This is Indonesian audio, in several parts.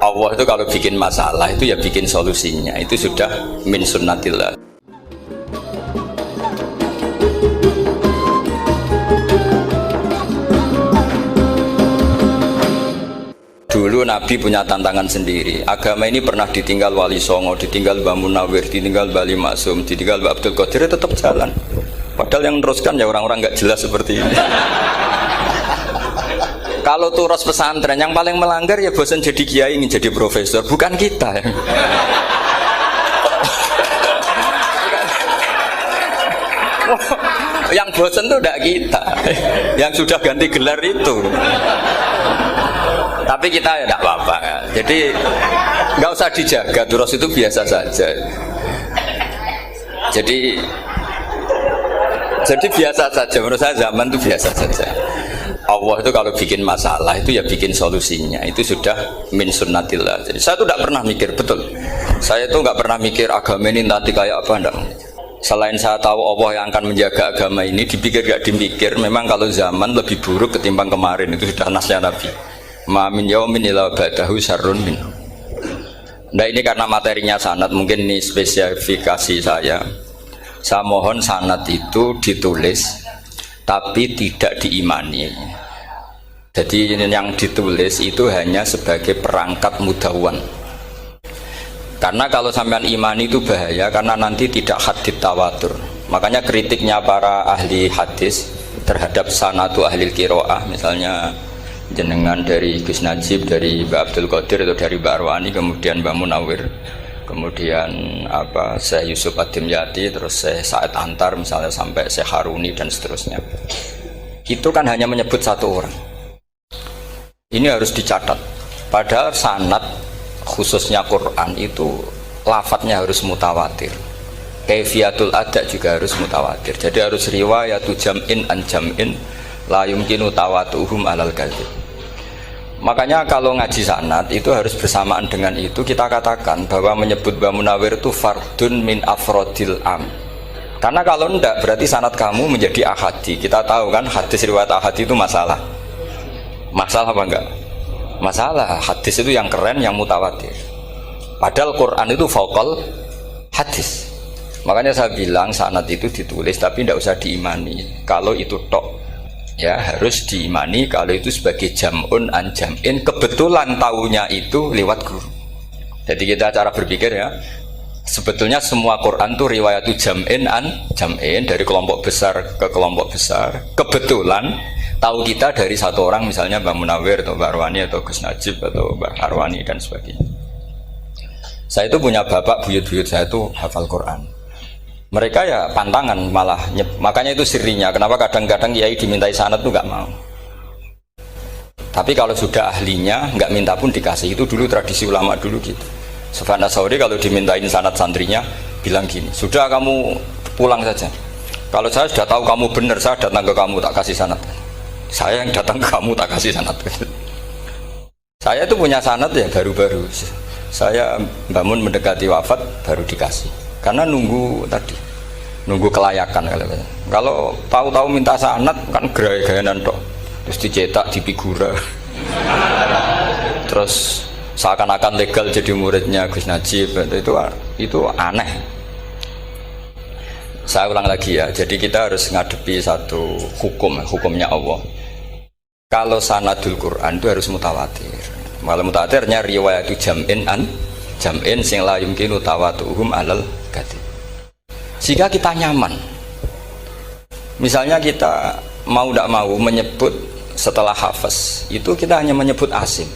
Allah itu kalau bikin masalah itu ya bikin solusinya, itu sudah min sunnatillah. Dulu Nabi punya tantangan sendiri. Agama ini pernah ditinggal Wali Songo, ditinggal Mbah Munawir, ditinggal Bali Maksum, ditinggal Mbah Abdul Qadir, tetap jalan. Padahal yang meneruskan ya orang-orang nggak jelas seperti ini. Kalau turus pesantren yang paling melanggar ya bosan jadi kiai ingin jadi profesor, bukan kita. Yang bosan tuh tidak kita, yang sudah ganti gelar itu. Tapi kita ya tidak apa-apa. Jadi nggak usah dijaga, turus itu biasa saja. Jadi biasa saja, menurut saya zaman itu biasa saja. Allah itu kalau bikin masalah itu ya bikin solusinya, itu sudah min sunnatillah. Jadi saya tuh tidak pernah mikir, betul. Saya tuh nggak pernah mikir agama ini nanti kayak apa, enggak. Selain saya tahu Allah yang akan menjaga agama ini, dipikir gak dipikir, memang kalau zaman lebih buruk ketimbang kemarin, itu sudah nasnya Nabi. Ma min yaumin illa ba'dahu syarrun min. Nah ini karena materinya sanad, mungkin ini spesifikasi saya. Saya mohon sanad itu ditulis tapi tidak diimani. Jadi yang ditulis itu hanya sebagai perangkat mudawwan. Karena kalau sampean imani itu bahaya, karena nanti tidak hadits tawatur. Makanya kritiknya para ahli hadis terhadap sanadu ahli qiraah, misalnya jenengan dari Gus Najib, dari Mbak Abdul Qadir atau dari Mbak Arwani, kemudian Mbak Munawir, kemudian Syekh Yusuf Ad-Dimyati, terus Syekh Sa'id Antar misalnya sampai Syekh Haruni dan seterusnya. Itu kan hanya menyebut satu orang. Ini harus dicatat. Padahal sanad khususnya Quran itu lafadznya harus mutawatir. Kaifiyatul ada juga harus mutawatir. Jadi harus riwayatu jam'in an jam'in la yumkinu tawatuhum alal kadzib. Makanya kalau ngaji sanad itu harus bersamaan dengan itu kita katakan bahwa menyebut Mbah Munawir itu fardun min afrodil am. Karena kalau enggak berarti sanad kamu menjadi ahadi. Kita tahu kan hadis riwayat ahadi itu masalah. Masalah apa enggak? Masalah. Hadis itu yang keren, yang mutawatir. Padahal Quran itu fauqal hadis. Makanya saya bilang sanad itu ditulis tapi tidak usah diimani. Kalau itu tok ya harus diimani kalau itu sebagai jam'un an jam'in, kebetulan taunya itu lewat guru. Jadi kita cara berpikir ya, sebetulnya semua Quran itu riwayatu jam'in an jam'in, dari kelompok besar ke kelompok besar. Kebetulan tahu kita dari satu orang, misalnya Mbak Munawir atau Mbak Arwani atau Gus Najib atau Mbak Arwani dan sebagainya. Saya itu punya bapak, buyut-buyut saya itu hafal Quran. Mereka ya pantangan malah, makanya itu sirinya. Kenapa kadang-kadang kiai dimintai sanad itu nggak mau. Tapi kalau sudah ahlinya nggak minta pun dikasih. Itu dulu tradisi ulama dulu gitu. Sufyan Ats-Tsauri kalau dimintain sanad santrinya bilang gini, sudah kamu pulang saja. Kalau saya sudah tahu kamu benar, saya datang ke kamu tak kasih sanad. Saya yang datang ke kamu tak kasih sanad. Saya itu punya sanad ya baru-baru. Saya bangun mendekati wafat baru dikasih. Karena nunggu tadi, nunggu kelayakan. Kalau tahu-tahu minta sanad kan gaya-gayanan toh, terus dicetak di figura, terus seakan-akan legal jadi muridnya Gus Najib, itu aneh. Saya ulang lagi ya, jadi kita harus ngadepi satu hukumnya Allah. Kalau sanadul Quran itu harus mutawatir. Kalau mutawatirnya riwayat itu jam'in an jam'in sing la yumkinu tawatuhum alal kadzib. Jika kita nyaman, misalnya kita mau tidak mau menyebut setelah hafaz itu kita hanya menyebut asim.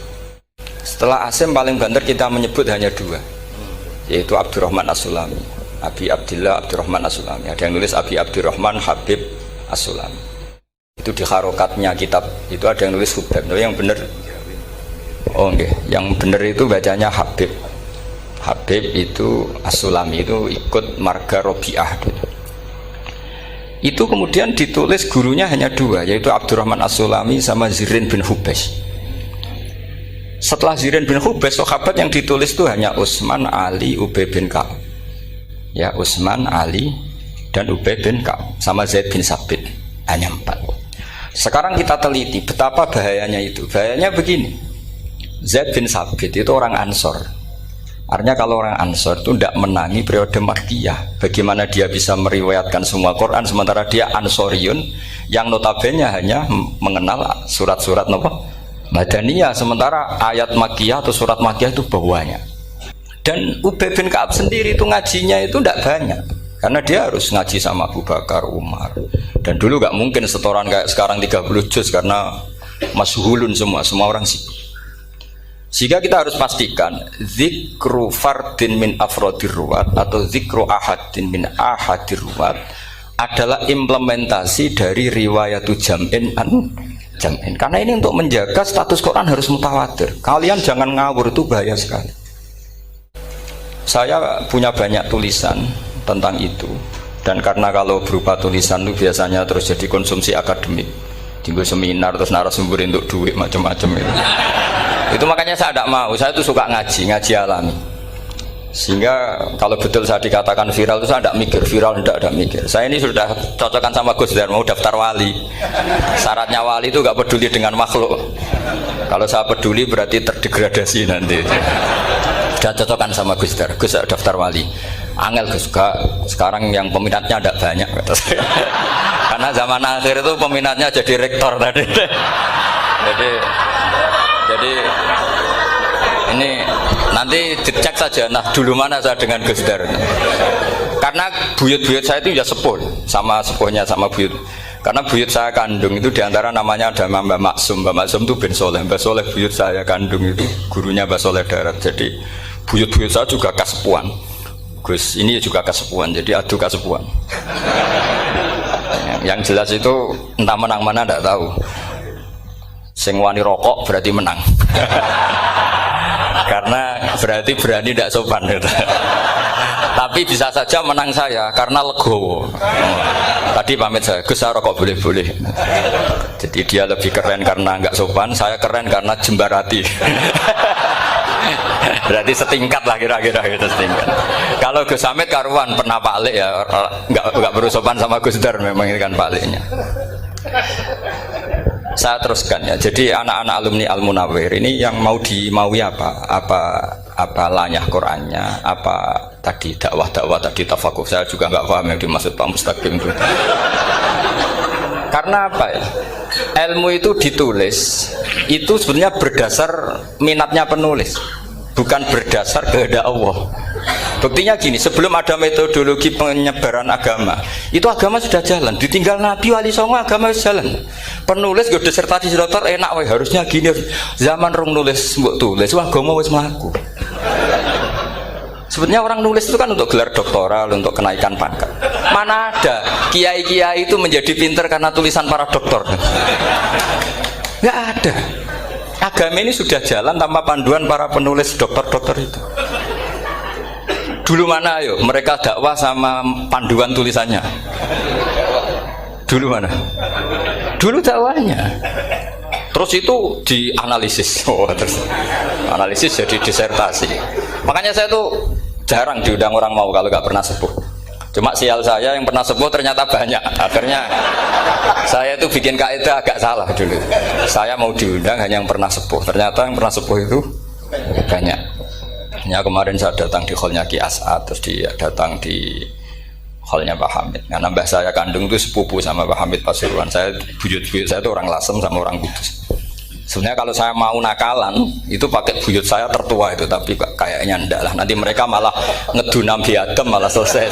Setelah asim paling banter kita menyebut hanya dua, yaitu Abdurrahman As-Sulami, Abi Abdillah Abdurrahman As-Sulami. Ada yang nulis Abi Abdurrahman Habib As-Sulami. Itu di harokatnya kitab itu ada yang nulis Hubab. Yang benar, oh enggak, yang benar itu bacanya Habib. Habib itu As-Sulami itu ikut marga Robi'ah. Itu kemudian ditulis gurunya hanya dua, yaitu Abdurrahman As-Sulami sama Zirin bin Hubes. Setelah Zirin bin Hubes, sahabat yang ditulis itu hanya Utsman, Ali, Ubay bin Ka'ab. Ya, Utsman, Ali dan Ubay bin Ka'ab sama Zaid bin Sabit, hanya 4. Sekarang kita teliti betapa bahayanya itu. Bahayanya begini. Zaid bin Sabit itu orang Ansor. Artinya kalau orang Ansor itu tidak menangi periode Makkiyah. Bagaimana dia bisa meriwayatkan semua Quran sementara dia Ansoriun yang notabene hanya mengenal surat-surat Madaniyah, sementara ayat Makkiyah atau surat Makkiyah itu banyak. Dan Ubay bin Ka'ab sendiri itu ngajinya itu tidak banyak karena dia harus ngaji sama Abu Bakar, Umar. Dan dulu nggak mungkin setoran kayak sekarang 30 juz karena masyhulun semua orang sibuk. Sehingga kita harus pastikan zikru fardin min afrodir ruwat atau zikru ahadin min ahadir ruwat adalah implementasi dari riwayatu jam'in an jam'in. Karena ini untuk menjaga status Quran harus mutawatir. Kalian jangan ngawur, itu bahaya sekali. Saya punya banyak tulisan tentang itu, dan karena kalau berupa tulisan itu biasanya terus jadi konsumsi akademik, tinggal seminar terus narasumber untuk duit macam-macam itu. Itu makanya saya tidak mau. Saya itu suka ngaji alami. Sehingga kalau betul saya dikatakan viral itu saya tidak mikir, viral tidak mikir. Saya ini sudah cocokkan sama Gus Dar, mau daftar wali. Syaratnya wali itu nggak peduli dengan makhluk. Kalau saya peduli berarti terdegradasi nanti. Sudah cocokkan sama Gus Dar, Gus daftar wali. Angel Gus, sekarang yang peminatnya tidak banyak kata saya. Karena zaman akhir itu peminatnya jadi rektor tadi. Jadi ini nanti dicek saja. Nah dulu mana saya dengan Gus Dar. Karena buyut-buyut saya itu ya sepuh sama sepuhnya sama buyut. Karena buyut saya kandung itu diantara namanya ada Mbak Maksum. Mbak Maksum itu bin Soleh. Mbak Soleh buyut saya kandung itu gurunya Mbak Soleh Darat. Jadi buyut-buyut saya juga kasepuan. Gus ini juga kasepuan. Jadi adu kasepuan. Yang jelas itu entah menang mana tidak tahu. Sing wani rokok berarti menang. Karena berarti berani tidak sopan gitu. Tapi bisa saja menang saya karena legowo. Tadi pamit saya, Gus saya rokok boleh-boleh. Jadi dia lebih keren karena nggak sopan, saya keren karena jembarati. Berarti setingkat lah kira-kira gitu, setingkat. Kalau Gus Hamid karuan pernah Pak Alik ya, nggak berusopan sama Gus Dar, memang ini kan Pak Aliknya. Saya teruskan ya. Jadi anak-anak alumni Al-Munawwir ini yang maui apa lanyah Qur'annya, apa tadi dakwah tadi tafakuh. Saya juga nggak paham yang dimaksud Pak Mustaqim itu. Karena apa ya? Ilmu itu ditulis itu sebenarnya berdasar minatnya penulis, bukan berdasar kehendak Allah. Buktinya gini, sebelum ada metodologi penyebaran agama, itu agama sudah jalan. Ditinggal Nabi Wali Songo agama sudah jalan. Penulis gue disertasi dokter enak, harusnya gini. Zaman rong nulis mbok tulis, wah agama wis mlaku. Sebetulnya orang nulis itu kan untuk gelar doktoral, untuk kenaikan pangkat. Mana ada kiai-kiai itu menjadi pinter karena tulisan para doktor? Nggak ada. Agama ini sudah jalan tanpa panduan para penulis dokter-dokter itu. Dulu mana ayo mereka dakwah sama panduan tulisannya? Dulu mana? Dulu dakwahnya. Terus itu dianalisis. Terus analisis jadi disertasi. Makanya saya tuh jarang diundang orang mau kalau nggak pernah sepuh. Cuma sial saya yang pernah sepuh ternyata banyak. Akhirnya saya itu bikin kaidah agak salah dulu. Saya mau diundang hanya yang pernah sepuh. Ternyata yang pernah sepuh itu banyak. Ya kemarin saya datang di hallnya Ki As'ad, terus dia datang di hallnya Pak Hamid. Karena mbah saya kandung itu sepupu sama Pak Hamid Pasuruan. Saya buyut-buyut saya itu orang Lasem sama orang Kudus. Sebenarnya kalau saya mau nakalan itu pakai buyut saya tertua itu, tapi kayaknya enggak lah. Nanti mereka malah ngedunam di Adam malah selesai.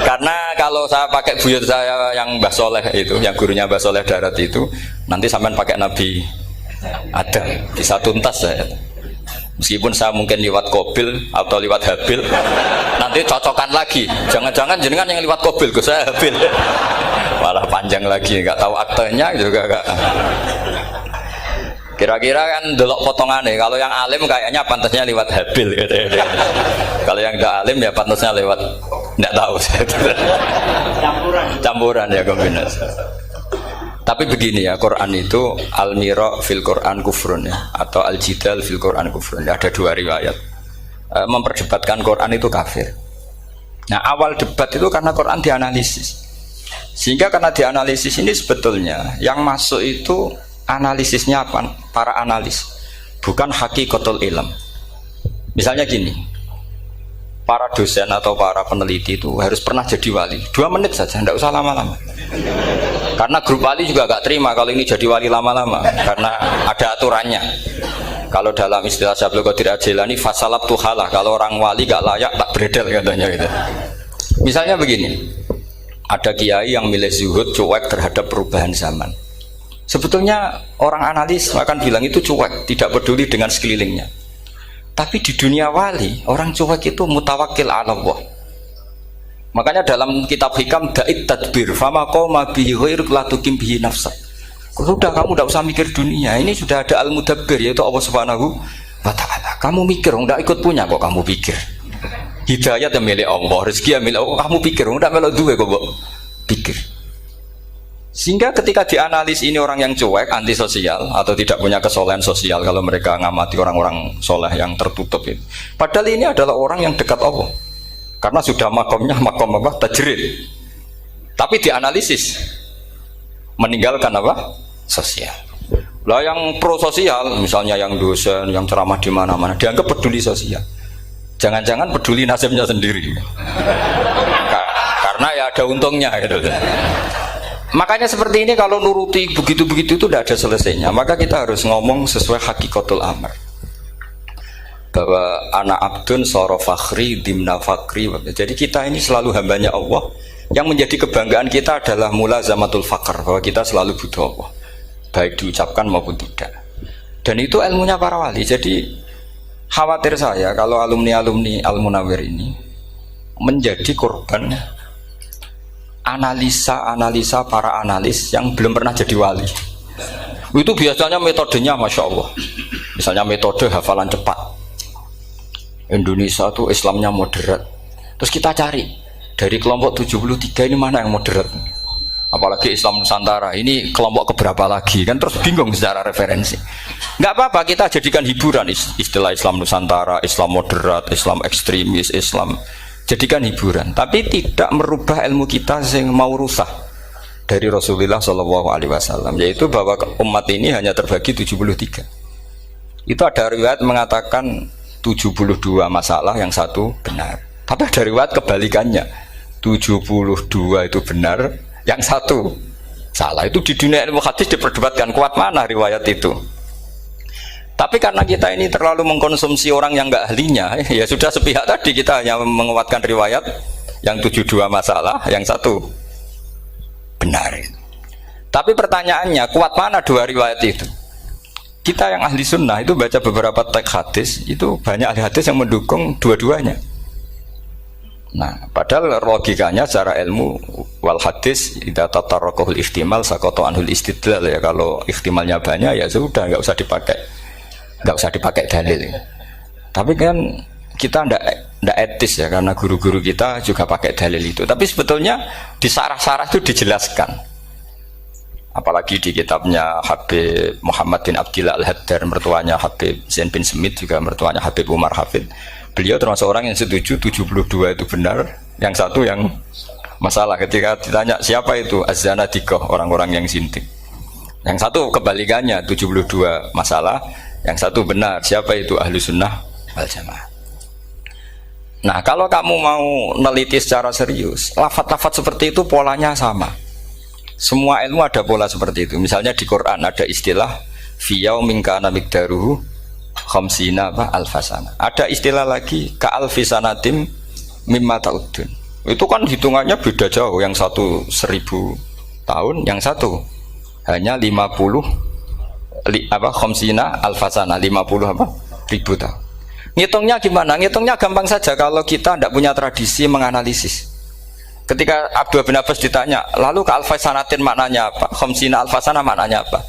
Karena kalau saya pakai buyut saya yang Mbah Soleh itu, yang gurunya Mbah Soleh Darat itu, nanti sampean pakai Nabi Adam bisa tuntas saya. Meskipun saya mungkin lewat Kobil atau lewat Habil, nanti cocokkan lagi. Jangan-jangan jenengan yang lewat Kobil, gue saya Habil. Malah panjang lagi, nggak tahu aktenya juga nggak. Kira-kira kan delok potongannya. Kalau yang alim kayaknya pantasnya lewat Habil. Gitu. Kalau yang tidak alim ya pantasnya lewat, nggak tahu. Campuran ya kombinasi. Tapi begini ya, Quran itu al-mira fil Quran kufrun ya, atau al-jidal fil Quran kufrun. Ada dua riwayat. Memperdebatkan Quran itu kafir. Nah, awal debat itu karena Quran dianalisis. Sehingga karena dianalisis ini sebetulnya yang masuk itu analisisnya apa? Para analis. bukan hakikatul ilm. Misalnya gini, para dosen atau para peneliti itu harus pernah jadi wali 2 menit saja, tidak usah lama-lama. Karena grup wali juga gak terima kalau ini jadi wali lama-lama, karena ada aturannya. Kalau dalam istilah Syaikhul Qadir Al-Jilani, fasalab tuhalah, kalau orang wali gak layak tak beredel katanya gitu. Misalnya begini, ada kiai yang milih zuhud, cuek terhadap perubahan zaman. Sebetulnya orang analis akan bilang itu cuek, tidak peduli dengan sekelilingnya. Tapi di dunia wali, orang cuek itu mutawakkil ala Allah. Makanya dalam kitab hikam da'it tadbir fama qoma bihi ghairuk la tukim bihi nafsak. Sudah, kamu tidak usah mikir dunia, ini sudah ada al-mudabbir, yaitu Allah Subhanahu wa ta'ala. Kamu mikir, tidak ikut punya kok kamu pikir. Hidayat yang milik Allah, rezeki yang milik Allah, kamu pikir, tidak melok duwe kok pikir. Sehingga ketika dianalisis ini orang yang cuek, antisosial atau tidak punya kesolehan sosial, kalau mereka ngamati orang-orang soleh yang tertutup itu. Padahal ini adalah orang yang dekat Allah. Karena sudah makomnya makom apa? Tajrid. Tapi dianalisis meninggalkan apa? Sosial. Lah yang pro sosial, misalnya yang dosen, yang ceramah di mana-mana, dianggap peduli sosial. Jangan-jangan peduli nasibnya sendiri. Karena ya ada untungnya gitu. Makanya seperti ini kalau nuruti begitu-begitu itu tidak ada selesainya. Maka kita harus ngomong sesuai hakikatul amr. Bahwa anak abdun soro fakhri dimna fakri. Jadi kita ini selalu hambanya Allah. Yang menjadi kebanggaan kita adalah mulazamatul fakr, bahwa kita selalu butuh Allah, baik diucapkan maupun tidak. Dan itu ilmunya para wali. Jadi khawatir saya kalau alumni-alumni Al-Munawwir ini menjadi korban analisa para analis yang belum pernah jadi wali. Itu biasanya metodenya Masya Allah. Misalnya metode hafalan cepat. Indonesia tuh Islamnya moderat. Terus kita cari dari kelompok 73 ini mana yang moderat. Apalagi Islam Nusantara ini kelompok keberapa lagi, kan terus bingung secara referensi. Nggak apa-apa, kita jadikan hiburan istilah Islam Nusantara, Islam moderat, Islam ekstremis, Islam, jadikan hiburan, tapi tidak merubah ilmu kita yang mau rusak dari Rasulullah SAW, yaitu bahwa umat ini hanya terbagi 73. Itu ada riwayat mengatakan 72 masalah, yang satu benar. Tapi ada riwayat kebalikannya, 72 itu benar, yang satu salah. Itu di dunia ilmu hadis diperdebatkan kuat mana riwayat itu. Tapi karena kita ini terlalu mengkonsumsi orang yang enggak ahlinya, ya sudah sepihak tadi, kita hanya menguatkan riwayat yang 72 masalah, yang satu benar. Tapi pertanyaannya, kuat mana dua riwayat itu? Kita yang ahli sunnah itu baca beberapa teks hadis, itu banyak ahli hadis yang mendukung dua-duanya. Nah, padahal logikanya secara ilmu wal hadis idza tatarraqahul ihtimal saqata anhul istidlal, ya kalau ihtimalnya banyak ya sudah nggak usah dipakai dalil. Tapi kan kita ndak etis ya, karena guru-guru kita juga pakai dalil itu. Tapi sebetulnya di sarah-sarah itu dijelaskan. Apalagi di kitabnya Habib Muhammad bin Abdillah Al-Haddar, mertuanya Habib Zain bin Smith, juga mertuanya Habib Umar Hafid. Beliau termasuk orang yang setuju 72 itu benar, yang satu yang masalah. Ketika ditanya siapa itu Az-Zanadiqah, orang-orang yang sintik. Yang satu kebalikannya, 72 masalah, yang satu benar, siapa itu Ahlu Sunnah wal Jamaah. Nah, kalau kamu mau neliti secara serius, lafaz-lafaz seperti itu polanya sama. Semua ilmu ada pola seperti itu. Misalnya di Quran ada istilah fi yaumin kana miqdaruhu khamsina alfasana. Ada istilah lagi ka alfisanatim mimma ta'udun. Itu kan hitungannya beda jauh. Yang satu 1000 tahun, yang satu hanya 50 khamsina alfasana, 50 ribu tahun. Ngitungnya gimana? Ngitungnya gampang saja kalau kita tidak punya tradisi menganalisis. Ketika Abdul bin Abbas ditanya, lalu ke alfasanatin maknanya apa? Khamsina alfasana maknanya apa?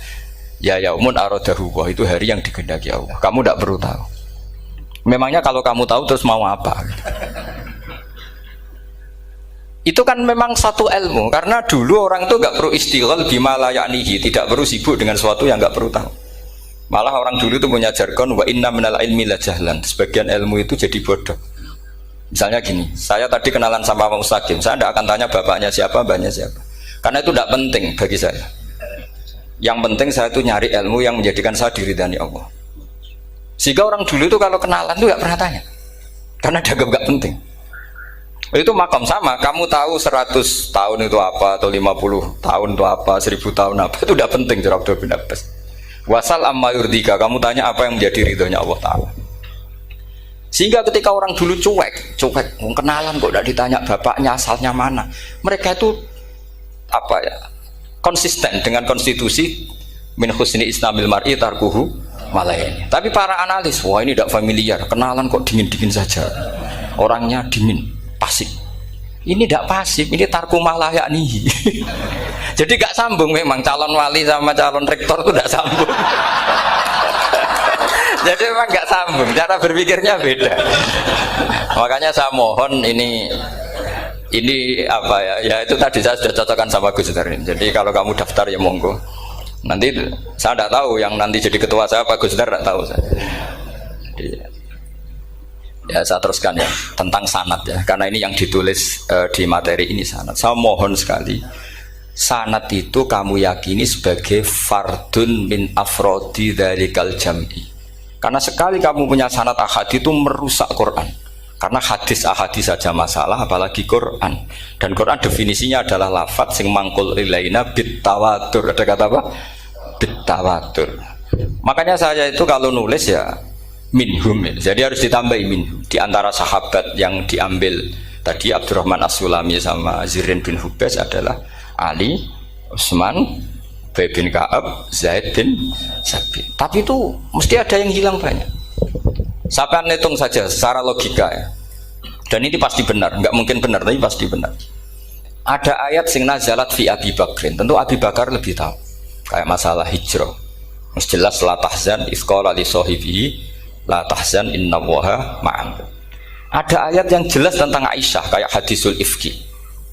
Ya yaumun aradahu, wah itu hari yang dikehendaki Allah. Kamu tidak perlu tahu. Memangnya kalau kamu tahu terus mau apa? Itu kan memang satu ilmu, karena dulu orang itu nggak perlu istighal bima la ya'nihi, tidak perlu sibuk dengan sesuatu yang nggak perlu tahu. Malah orang dulu itu punya jargon wa inna minal ilmi la jahlan. Sebagian ilmu itu jadi bodoh. Misalnya gini, saya tadi kenalan sama Pak Mustaqim, saya tidak akan tanya bapaknya siapa, mbaknya siapa, karena itu tidak penting bagi saya. Yang penting saya itu nyari ilmu yang menjadikan saya diridani Allah. Sehingga orang dulu itu kalau kenalan itu nggak pernah tanya, karena dianggap nggak penting. Itu makam sama, kamu tahu 100 tahun itu apa, atau 50 tahun itu apa, 1000 tahun apa, itu udah penting cara Abdul bin Abbas. Wasal amma yurdika, kamu tanya apa yang menjadi ridhonya Allah Ta'ala. Sehingga ketika orang dulu cuek, kenalan kok tidak ditanya bapaknya asalnya mana, mereka itu apa ya, konsisten dengan konstitusi min husni islamil mar'i tarkuhu malayani. Tapi para analis, wah ini tidak familiar, kenalan kok dingin-dingin saja, orangnya dingin, pasif. Ini tidak pasif, ini tarku malah yakni. Jadi gak sambung memang calon wali sama calon rektor itu tidak sambung. Jadi memang gak sambung, cara berpikirnya beda. Makanya saya mohon ini apa ya? Ya itu tadi saya sudah cocokkan sama Gus Dur. Jadi kalau kamu daftar ya monggo. Nanti saya tidak tahu yang nanti jadi ketua saya Pak Gus Dur, tidak tahu saya. Jadi, ya saya teruskan ya tentang sanad ya, karena ini yang ditulis di materi ini sanad. Saya mohon sekali, sanad itu kamu yakini sebagai fardun min afrodi dzalikal jam'i. Karena sekali kamu punya sanad ahadi itu merusak Quran. Karena hadis ahadi saja masalah, apalagi Quran. Dan Quran definisinya adalah lafadz sing mangkul ilaina bit tawatur. Ada kata apa? Bit tawatur. Makanya saya itu kalau nulis ya minhum, jadi harus ditambahi minhum. Di antara sahabat yang diambil tadi Abdurrahman As-Sulami sama Zirin bin Hubes adalah Ali, Utsman, Ubay bin Ka'ab, Zaid bin Sabit. Tapi itu mesti ada yang hilang banyak. Saya akan hitung saja secara logika ya. Dan ini pasti benar, nggak mungkin benar tapi pasti benar. Ada ayat sing nazalat fi Abi Bakrin. Tentu Abi Bakar lebih tahu. Kayak masalah hijrah. Mesti jelas la tahzan isqala li sahibihi la tahzan innallaha ma'an. Ada ayat yang jelas tentang Aisyah kayak hadisul ifki.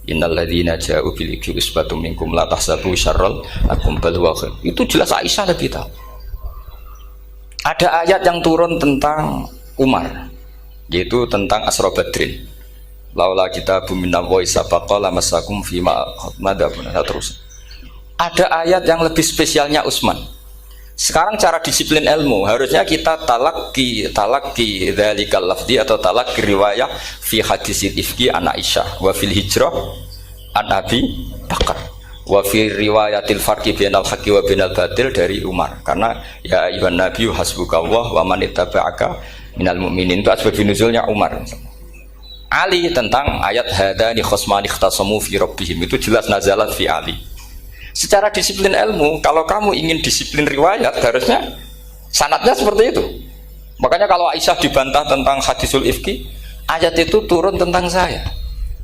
Innal ladzina ja'u bil ifki usbatum minkum la tahsabu syarral lakum bal huwa khair. Itu jelas Aisyah lebih tahu. Ada ayat yang turun tentang Umar, yaitu tentang Asra Badrin. Laula kitabun minallahi sabaqa lamassakum fima madabun. Terus ada ayat yang lebih spesialnya Utsman. Sekarang cara disiplin ilmu harusnya kita talaki dzalikal lafzi atau talaki riwayah fi hadisil ifki an Aisyah wa fil hijrah an Abi Bakar wa fi riwayatil farqi bainal haqqi wa bainal batil dari Umar. Karena ya ayyuhan nabiyyu hasbukallah wa man ittaba'aka minal mu'minin, itu asbab nuzulnya Umar. Ali tentang ayat hadani khosmani ikhtasamu fi rabbihim, itu jelas nazalat fi Ali. Secara disiplin ilmu, kalau kamu ingin disiplin riwayat, harusnya sanadnya seperti itu. Makanya kalau Aisyah dibantah tentang hadisul ifki, ayat itu turun tentang saya.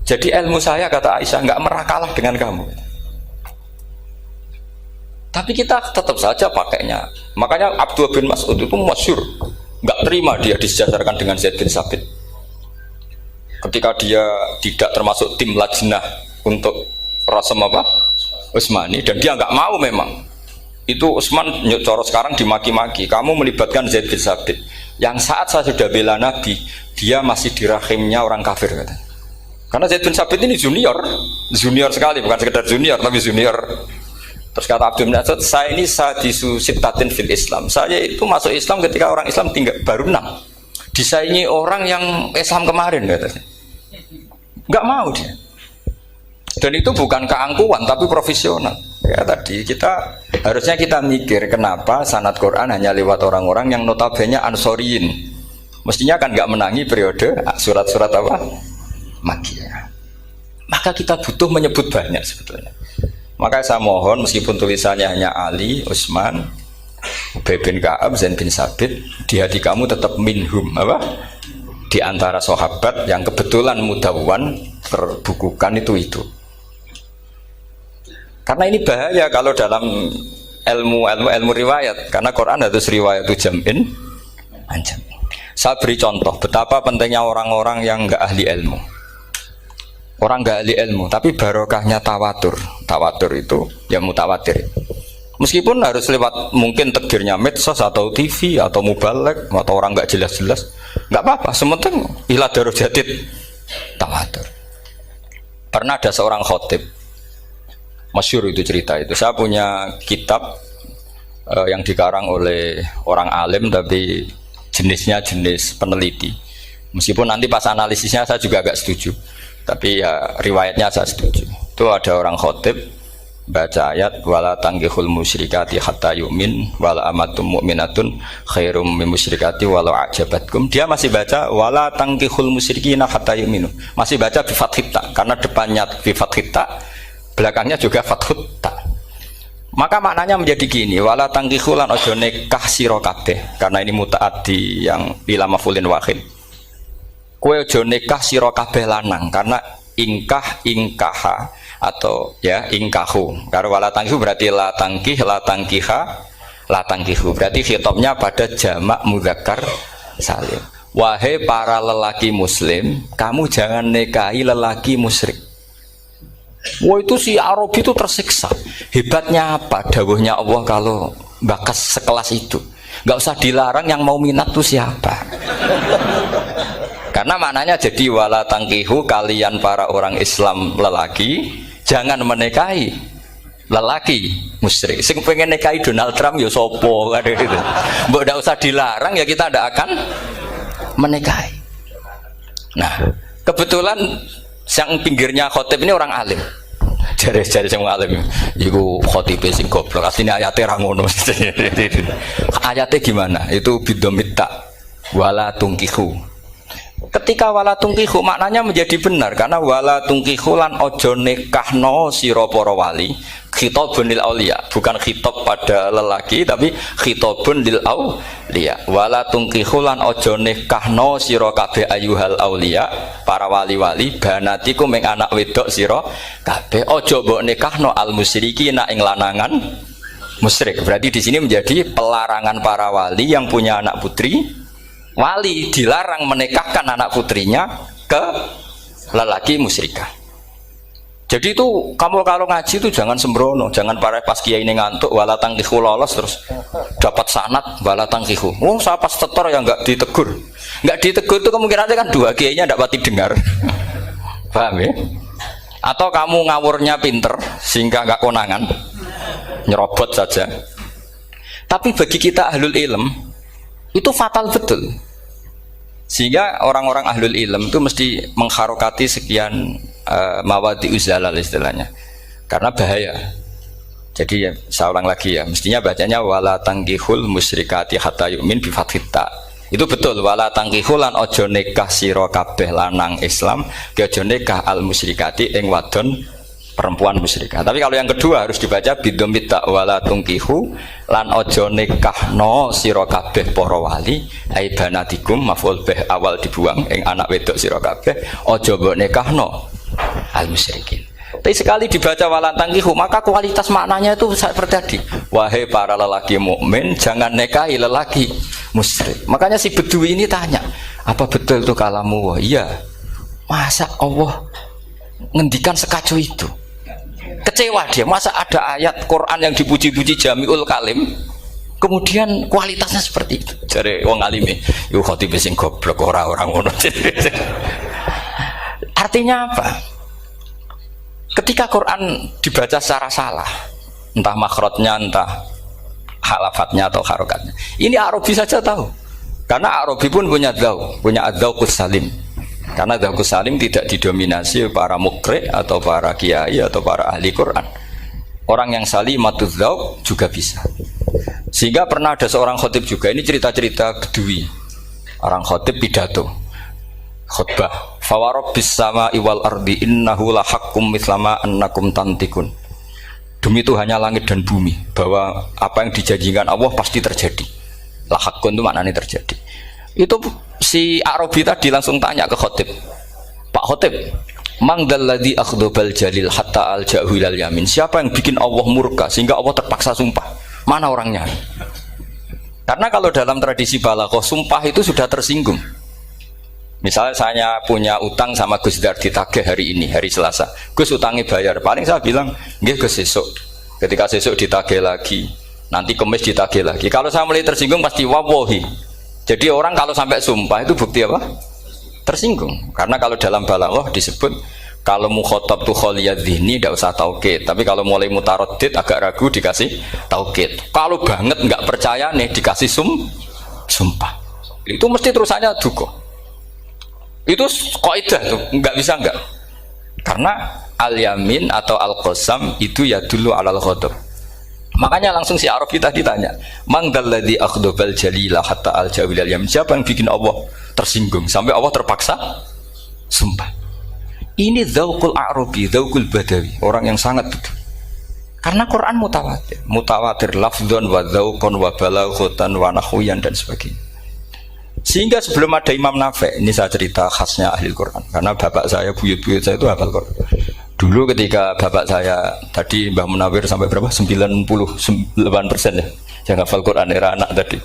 Jadi ilmu saya, kata Aisyah, nggak merah kalah dengan kamu. Tapi kita tetap saja pakainya. Makanya Abdullah bin Mas'ud itu masyhur, nggak terima dia disejajarkan dengan Zaid bin Sabit. Ketika dia tidak termasuk tim lajnah untuk rasam apa? Utsmani, dan dia nggak mau memang. Itu Utsman coro sekarang dimaki-maki, kamu melibatkan Zaid bin Sabit yang saat saya sudah bela Nabi, dia masih di rahimnya orang kafir, kata. Karena Zaid bin Sabit ini junior sekali, bukan sekedar junior tapi junior. Terus kata Abdul bin Asad, saya ini sadisu sittatin fil Islam, saya itu masuk Islam ketika orang Islam tinggal baru 6, disaingi orang yang Islam kemarin, katanya. Nggak mau dia. Dan itu bukan keangkuhan tapi profesional. Ya tadi harusnya kita mikir kenapa sanad Quran hanya lewat orang-orang yang notabene ansoriyin. Mestinya kan nggak menangi periode surat-surat apa? Makkiyah. Maka kita butuh menyebut banyak sebetulnya. Maka saya mohon meskipun tulisannya hanya Ali, Utsman, Ubay bin Ka'ab, Zaid bin Sabit, di hati kamu tetap minhum apa? Di antara sahabat yang kebetulan mudawwan terbukukan itu. Karena ini bahaya kalau dalam ilmu riwayat, karena Quran harus riwayat jam'in anjam. Saya beri contoh betapa pentingnya orang-orang yang enggak ahli ilmu. Orang enggak ahli ilmu, tapi barokahnya tawatur. Tawatur itu ya mutawatir. Meskipun harus lewat mungkin takdirnya medsos atau TV atau mubalek atau orang enggak jelas-jelas, enggak apa-apa, sementing ila darajatid tawatur. Pernah ada seorang khotib, masyhur itu cerita itu. Saya punya kitab yang dikarang oleh orang alim tapi jenisnya jenis peneliti. Meskipun nanti pas analisisnya saya juga agak setuju, tapi ya riwayatnya saya setuju. Itu ada orang khotib baca ayat wala tangkihul musyrikati hatta yu'min wala amatum mu'minatun khairum min musyrikati walau ajabatkum. Dia masih baca wala tangkihul musyrikina hatta yu'minu. Masih baca bi fathit ta karena depannya bi fathit ta, belakangnya juga fathut ta. Maka maknanya menjadi gini, wala tangkihul lan ojo nikah sira kabeh, karena ini mutaaddi yang ila maf'ulin wahid. Kowe aja nikah sira kabeh lanang karena ingkah ingkaha atau ya ingkahu. Karo wala tangkihu berarti la tangkih la tangkiha la tangkihu. Berarti khitabnya pada jamak mudzakkar salim. Wahai para lelaki muslim, kamu jangan nikahi lelaki musyrik. Wah itu si Arabi itu tersiksa. Hebatnya apa dawuhnya Allah kalau bakas sekelas itu? Enggak usah dilarang, yang mau minat tuh siapa? Karena maknanya jadi wala tangkihu, kalian para orang Islam lelaki jangan menikahi lelaki musyrik. Sing pengen nikahi Donald Trump ya sopo kan gitu. Mbok ndak usah dilarang ya kita ndak akan menikahi. Nah, kebetulan yang pinggirnya khotib ini orang alim. Jare-jare sing alim iku khotibe sing goblok. Asline ayate ra ngono. Ayate gimana? Itu bidomita wala tungkihu. Ketika wala tungkihu maknanya menjadi benar karena wala tungkihu lan ojo nikahno sira para wali, khitabun lil auliya, bukan khitab pada lelaki tapi khitabun lil auliya. Wala tungkihu lan ojo nikahno sira kabeh ayuhal auliya, para wali-wali, banatiku ming anak wedok sira kabeh, ojo mbok nikahno al musyrikina ing lanangan musyrik. Berarti di sini menjadi pelarangan para wali yang punya anak putri. Wali dilarang menikahkan anak putrinya ke lelaki musyrikah. Jadi itu kamu kalau ngaji itu jangan sembrono, jangan pas kiai ini ngantuk wala tangkihu lolos terus dapat sanad wala tangkihu. Oh saya pas setor yang nggak ditegur, nggak ditegur itu kemungkinannya kan dua kiainya nggak pati dengar, paham ya? Atau kamu ngawurnya pinter sehingga nggak konangan, nyerobot saja. Tapi bagi kita ahlul ilm itu fatal betul. Sehingga orang-orang ahlul ilm itu mesti mengharokati sekian mawadi uzalal istilahnya, karena bahaya. Jadi ya, saya ulang lagi ya, mestinya bacanya wala tangkihul musyrikati hatta yu'min bi fathit ta. Itu betul, wala tangkihul lan ojo nikah sira kabeh lanang Islam, ke ojo nikah al musyrikati ing wadon perempuan musyrikah. Tapi kalau yang kedua harus dibaca bidomit ta wala tungkihu lan ojo nikahno sira kabeh para wali ai banatikum maf'ul bih awal dibuang ing anak wedok sira kabeh ojo mbok nikahno al musyrikin. Tapi sekali dibaca wala tangkihu maka kualitas maknanya itu seperti tadi. Wahai para lelaki mukmin jangan nikahi lelaki musyrik. Makanya si Bedui ini tanya, apa betul itu kalamu? Wah, iya. Masa Allah ngendikan sekacau itu? Kecewa dia, masa ada ayat Quran yang dipuji-puji jami'ul kalim kemudian kualitasnya seperti itu. Jare wong alime yo khotib sing goblok orang ngono. Artinya apa? Ketika Quran dibaca secara salah, entah makhrajnya, entah halafatnya atau harokatnya, ini Arabi saja tahu, karena Arabi pun punya adzauqus salim. Karena adzauqus salim tidak didominasi para mukri atau para kiai atau para ahli Quran. Orang yang salimatuz dzauq juga bisa. Sehingga pernah ada seorang khotib juga, ini cerita-cerita Bedui. Orang khotib pidato khutbah, fawarabbis sama'i wal ardi innahu lahaqqum mithlama annakum tantikun. Demi Tuhannya langit dan bumi, bahwa apa yang dijanjikan Allah pasti terjadi. Lahaqqun itu maknanya terjadi. Itu si Arabi tadi langsung tanya ke khotib, Pak khotib, mangdalladzi akhdobal jalil hatta al-ja'hu ilal yamin. Siapa yang bikin Allah murka sehingga Allah terpaksa sumpah? Mana orangnya? Karena kalau dalam tradisi balaghah sumpah itu sudah tersinggung. Misalnya saya punya utang sama Gus Dar ditagih hari ini, hari Selasa. Gus utangnya bayar, paling saya bilang, nggih Gus sesuk. Ketika sesuk ditagih lagi, nanti Kamis ditagih lagi. Kalau saya mulai tersinggung pasti wawahi. Jadi orang kalau sampai sumpah itu bukti apa? Tersinggung. Karena kalau dalam balaghah disebut kalau mukhatab tuh khaliyadz dzihni tidak usah taukid. Tapi kalau mulai mutaraddid agak ragu dikasih taukid. Kalau banget nggak percaya nih dikasih sumpah. Itu mesti terusannya duga. Itu kaidah tuh, nggak bisa enggak. Karena al-yamin atau al-qasam itu ya dulu alal ghadab. Makanya langsung si Arabi tadi ditanya, "Mangdalladzi akhdabal jalila hatta al-jawil al-yamin?" Siapa yang bikin Allah tersinggung sampai Allah terpaksa sumpah? Ini dzauqul Arabi, dzauqul Badawi, orang yang sangat betul. Karena Quran mutawatir, mutawatir lafdzon wa dzauqon wa balaghatan wa nahwiyan dan sebagainya. Sehingga sebelum ada Imam Nafi', ini saya cerita khasnya ahli Quran, karena bapak saya, buyut-buyut saya itu hafal Quran. Dulu ketika bapak saya tadi Mbah Munawir sampai berapa? 98% ya. Yang hafal Quran era anak tadi.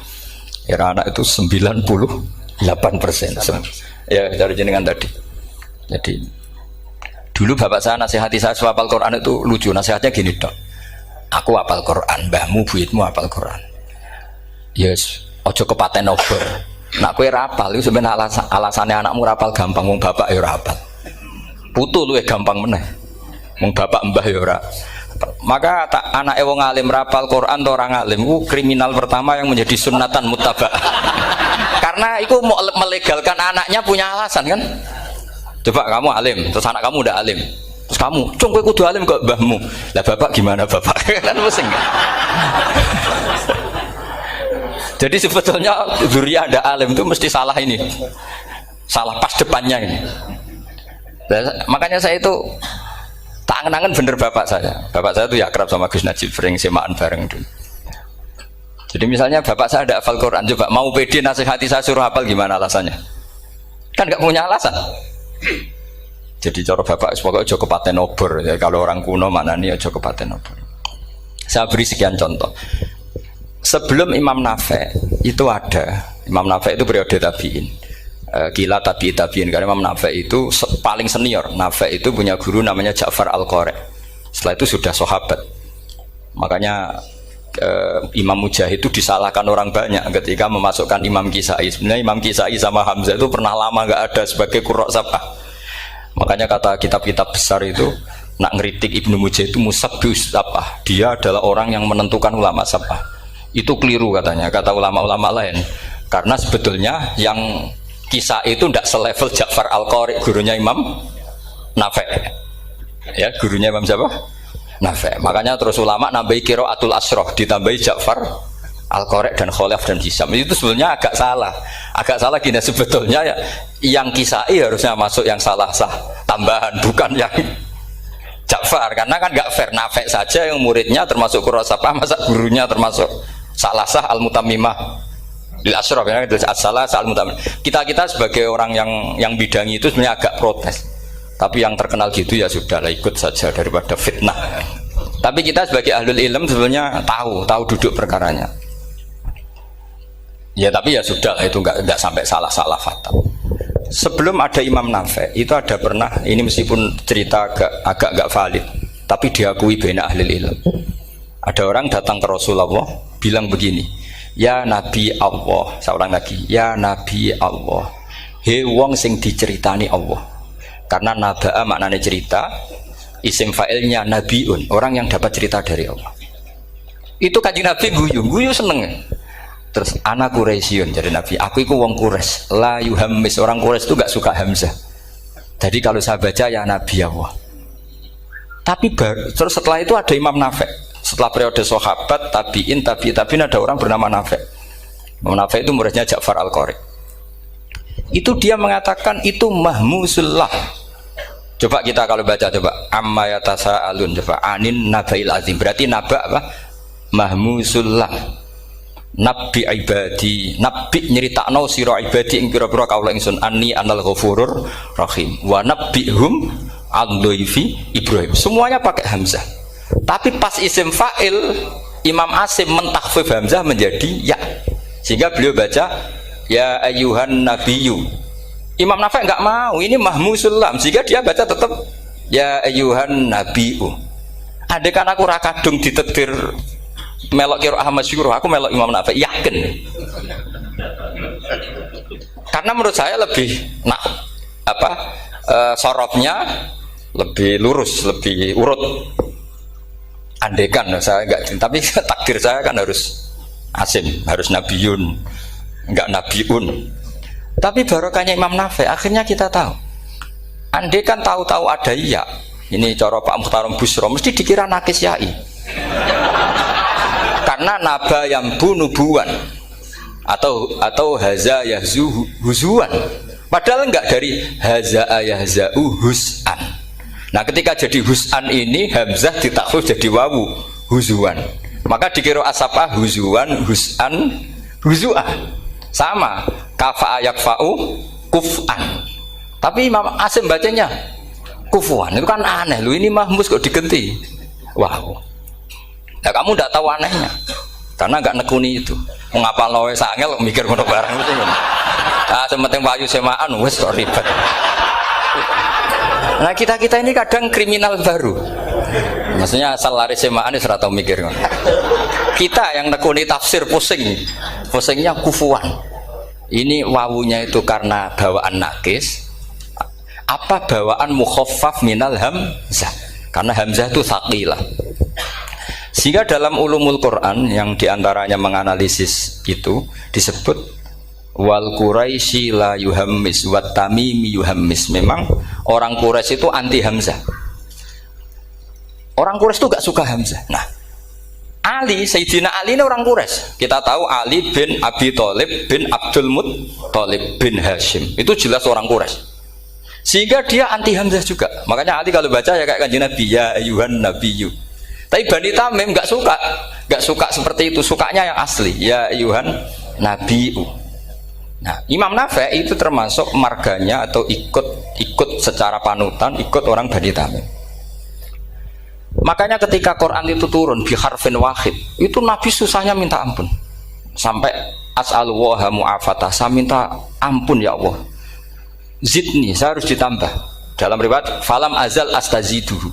Era anak itu 98%. Ya, dari jenengan tadi. Jadi dulu bapak saya nasihati saya soal hafal Quran itu lucu. Nasihatnya gini, Dok. Aku hafal Quran, mbahmu buyutmu hafal Quran. Yes, ojo kepaten obor. Nak kowe rapal itu sebenarnya alasannya anakmu rapal gampang, wong bapak ya rapal. Putu luwih gampang meneh. Wong bapak mbah ya ora. Maka anake wong alim rapal Quran atau orang alim itu kriminal pertama yang menjadi sunnatan muttaba'ah. Karena itu mau melegalkan anaknya punya alasan kan. Coba kamu alim, terus anak kamu udah alim. Terus kamu, "Cung kowe kudu alim kok mbahmu." Lah bapak gimana bapak? Kan pusing. Jadi sebetulnya dzurriyyah ada alim itu mesti salah ini. Salah pas depannya ini. Makanya saya itu tak angen-angen bener bapak saya. Bapak saya itu ya akrab sama Gus Najib, sering semaan bareng dulu. Jadi misalnya bapak saya ada hafal Quran, coba mau pede nasihati saya suruh hafal gimana alasannya? Kan nggak punya alasan. Jadi cara bapak pokoknya ojo kepaten obor ya, kalau orang kuno mana nih ojo kepaten obor. Saya beri sekian contoh. Sebelum Imam Nafi' itu ada, Imam Nafi' itu periode tabi'in. Kila tabi'in karena Imam Nafi' itu paling senior. Nafi' itu punya guru namanya Ja'far Al-Qari. Setelah itu sudah sahabat. Makanya Imam Mujahid itu disalahkan orang banyak ketika memasukkan Imam Kisai. Sebenarnya Imam Kisai sama Hamzah itu pernah lama nggak ada sebagai qurra sab'ah. Makanya kata kitab-kitab besar itu nak ngeritik Ibnu Mujahid itu musabbius sab'ah. Dia adalah orang yang menentukan ulama sab'ah. Itu keliru katanya, kata ulama-ulama lain. Karena sebetulnya yang kisah itu tidak selevel Ja'far Al-Qari, gurunya Imam Nafi'. Ya, gurunya Imam siapa? Nafi'. Makanya terus ulama nambahi qiraatul asroh, ditambahi Ja'far Al-Qari dan Khalaf dan Hisam. Itu sebenarnya agak salah. Agak salah gini, sebetulnya ya, yang kisah harusnya masuk yang salah sah tambahan, bukan yang Ja'far. Karena kan nggak fair, Nafi' saja yang muridnya termasuk qurrasabah, masa gurunya termasuk salah sah al-mutammimah lil asyraf ya, salah sah al-mutammimah. Kita sebagai orang yang bidangi itu sebenarnya agak protes, tapi yang terkenal gitu ya sudahlah, ikut saja daripada fitnah. Tapi kita sebagai ahlul ilm sebenarnya tahu duduk perkaranya ya, tapi ya sudah itu nggak sampai salah fatal. Sebelum ada Imam Nafi' itu ada pernah, ini meskipun cerita agak valid, tapi diakui bena ahlul ilm. Ada orang datang ke Rasulullah bilang begini, "Ya Nabi Allah," saya ulang lagi, "Ya Nabi Allah, he wong sing diceritani Allah." Karena naba'a maknanya cerita, isim fa'ilnya nabiun, orang yang dapat cerita dari Allah. Itu Kanjeng Nabi guyu seneng. Terus anak Quraisyun, jadi Nabi, aku itu wong Quraisy, la yuhammis, orang Quraisy itu gak suka hamzah. Jadi kalau saya baca ya Nabi Allah. Tapi terus setelah itu ada Imam Nafi'. Setelah periode sahabat, tabi'in ada orang bernama Nafi'. Imam Nafi' itu muridnya Ja'far Al-Qari. Itu dia mengatakan itu mahmusullah. Coba kita kalau baca coba amma yatasaalun, coba anin nabail azim. Berarti naba apa? Mahmusullah. Nabi ibadi, nabi nyeritakno sira ibadi ing pira-pira kaula ingsun anni anal ghafurur rahim wa nabbihum al-dhaifi Ibrahim. Semuanya pakai hamzah. Tapi pas isim fa'il Imam Asim mentakhfif hamzah menjadi ya. Sehingga beliau baca ya ayyuhan nabiyyu. Imam Nafi' enggak mau, ini mahmusul lam. Sehingga dia baca tetap ya ayyuhan nabiyyu. Andai kan aku ra kadung ditetir melok qiraah masyhur, aku melok Imam Nafi', yakin. Karena menurut saya lebih sorofnya lebih lurus, lebih urut. Andekan saya enggak, tapi takdir saya kan harus Asim, harus Nabiyun. enggak nabiun. Tapi barokahnya Imam Nafi, akhirnya kita tahu. Andai kan tahu-tahu ada ya, ini cara Pak Muhtarom Busro, mesti dikira nakis yai. Karena naba yang bunubuan atau haza yahzu huzuan. Padahal enggak dari haza yahzau hus'an. Nah, ketika jadi hus'an ini hamzah ditakhfif jadi wawu huzuan. Maka dikira asapa huzuan, hus'an, huzu'an. Sama, kafa yakfa'u kuf'an. Tapi Imam Asim bacanya kufuan. Itu kan aneh. Lu ini mahmus kok digenti. Wow. Nah, kamu tidak tahu anehnya. Karena enggak nekuni itu. Mengapa loe sangel mikir ngono barang itu. Ah, sementing wayu semaan wis kok ribet. Nah, kita ini kadang kriminal baru. Maksudnya asal lari semaan wis ora tau mikir ngono. Kita yang nekuni tafsir pusingnya kufuan. Ini wawunya itu karena bawaan nakis apa bawaan mukhaffaf minal hamzah, karena hamzah itu tsaqilah. Sehingga dalam ulumul Quran yang diantaranya menganalisis itu disebut wal Quraisy la yuhammis wat tamimi yuhammis. Memang orang Quraisy itu anti hamzah. Orang Quraisy itu gak suka hamzah. Nah, Ali, Sayyidina Ali ini orang Quraisy. Kita tahu Ali bin Abi Thalib bin Abdul Muttalib bin Hashim. Itu jelas orang Quraisy. Sehingga dia anti hamzah juga. Makanya Ali kalau baca ya kayak Kanjeng Nabi, ya ayyuhan nabiyyu. Tapi Bani Tamim enggak suka seperti itu. Sukanya yang asli, ya ayyuhan nabiyyu. Nah, Imam Nafi itu termasuk marganya atau ikut secara panutan, ikut orang Bani Tamim. Makanya ketika Quran itu turun bi harfin wahid, itu Nabi susahnya minta ampun. Sampai as'alullaha mu'afatah, saya minta ampun ya Allah. Zidni, saya harus ditambah. Dalam riwayat falam azal astaziduhu.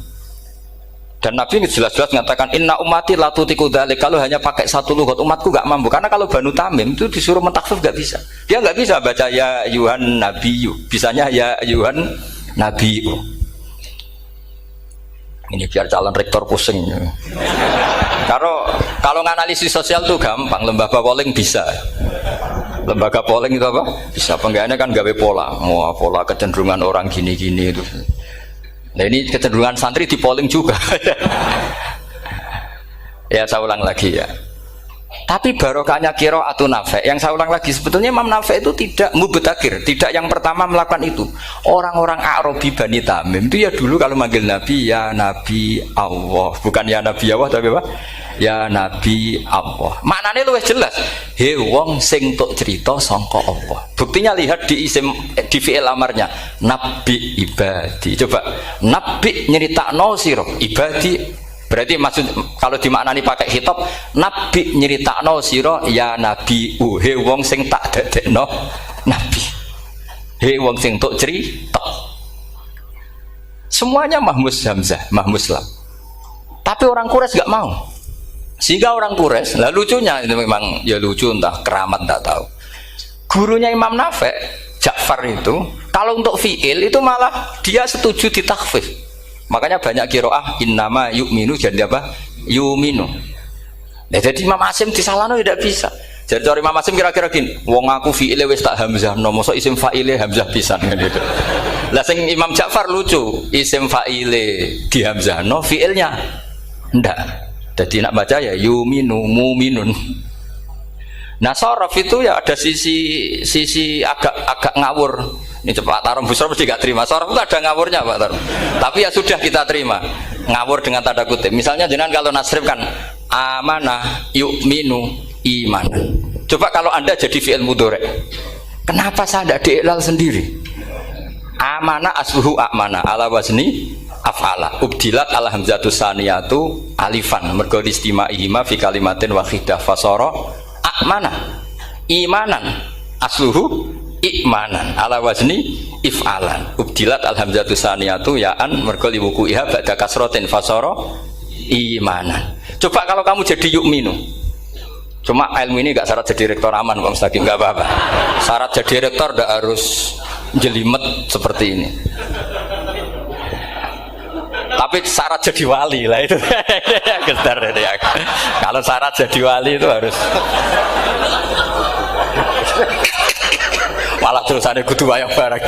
Dan Nabi jelas-jelas mengatakan inna ummati la tutiku dzalik. Kalau hanya pakai satu lughat umatku enggak mampu. Karena kalau Banu Tamim itu disuruh mentakfif enggak bisa. Dia enggak bisa baca ya ayyuhan nabiyyu. Bisanya ya ayyuhan nabiyyu. Ini biar calon rektor pusing. Kalau nganalisis sosial tuh gampang, lembaga polling bisa. Lembaga polling itu apa? Bisa. Penggawaannya kan gawe pola, mau pola kecenderungan orang gini-gini itu. Nah, ini kecenderungan santri di polling juga. Ya, saya ulang lagi ya. Tapi barokahnya qiraatun Nafi', yang saya ulang lagi, sebetulnya Imam Nafi' itu tidak mubtagir, tidak yang pertama melakukan itu. Orang-orang Arabi Bani Tamim itu ya dulu kalau manggil Nabi ya Nabi Allah, bukan ya Nabi Allah tapi apa? Ya Nabi Allah. Maknanya luwih jelas. He wong sing tok cerita sangka Allah. Buktinya lihat di isim di fi'il amarnya, Nabi ibadi. Coba Nabi nyeritakno sira ibadi. Berarti maksud kalau dimaknani pakai khitab, Nabi nyeritakno sira ya Nabi he wong sing tak dadekno Nabi. He wong sing tok cerita. Semuanya mahmus hamzah, mahmus lam. Tapi orang Quraisy enggak mau. Sehingga orang Quraisy, lah lucunya itu memang ya lucu entah keramat enggak tahu. Gurunya Imam Nafi', Ja'far itu, kalau untuk fi'il itu malah dia setuju ditakhfif. Makanya banyak qiraah innama yu'minu jadi apa? Yu'minu. Nah, jadi Imam Asim disalahno tidak bisa. Jadi cara Imam Asim kira-kira gini, wong aku fi'ile wis tak hamzahno, mosok isim fa'ile hamzah pisan gitu. Lah sing Imam Ja'far lucu, isim fa'ile di hamzahno, fi'ilnya ndak. Jadi nak baca ya yu'minu mu'minun. Nah, sorof itu ya ada sisi agak ngawur. Ini Pak Tarom Busro mesti gak terima. Sorof itu ada ngawurnya Pak Tarom. Tapi ya sudah kita terima. Ngawur dengan tanda kutip. Misalnya jangan kalau nasrif kan amanah yu'minu imanan. Coba kalau Anda jadi fi'il mudhari'. Kenapa saya tidak diiklal sendiri? Amanah asluhu amana ala wazni af'ala. Ubdilat ala hamzatu saniyatu alifan. Mergo istimaihima fi kalimatin wahidah fasara amana imanan asluhu ikmanan ala wazni if'alan ubdilat alhamzatu saniyatu ya'an mergo liwuku'iha ba'da kasrotin fasara imanan. Coba kalau kamu jadi yu'minu, cuma ilmu ini gak syarat jadi rektor aman Pak Mustaqim, gak apa-apa. Syarat jadi rektor gak harus jelimet seperti ini, tapi syarat jadi wali lah itu. Gestar ya. Kalau syarat jadi wali itu harus malah terus ada kudu wayang barang.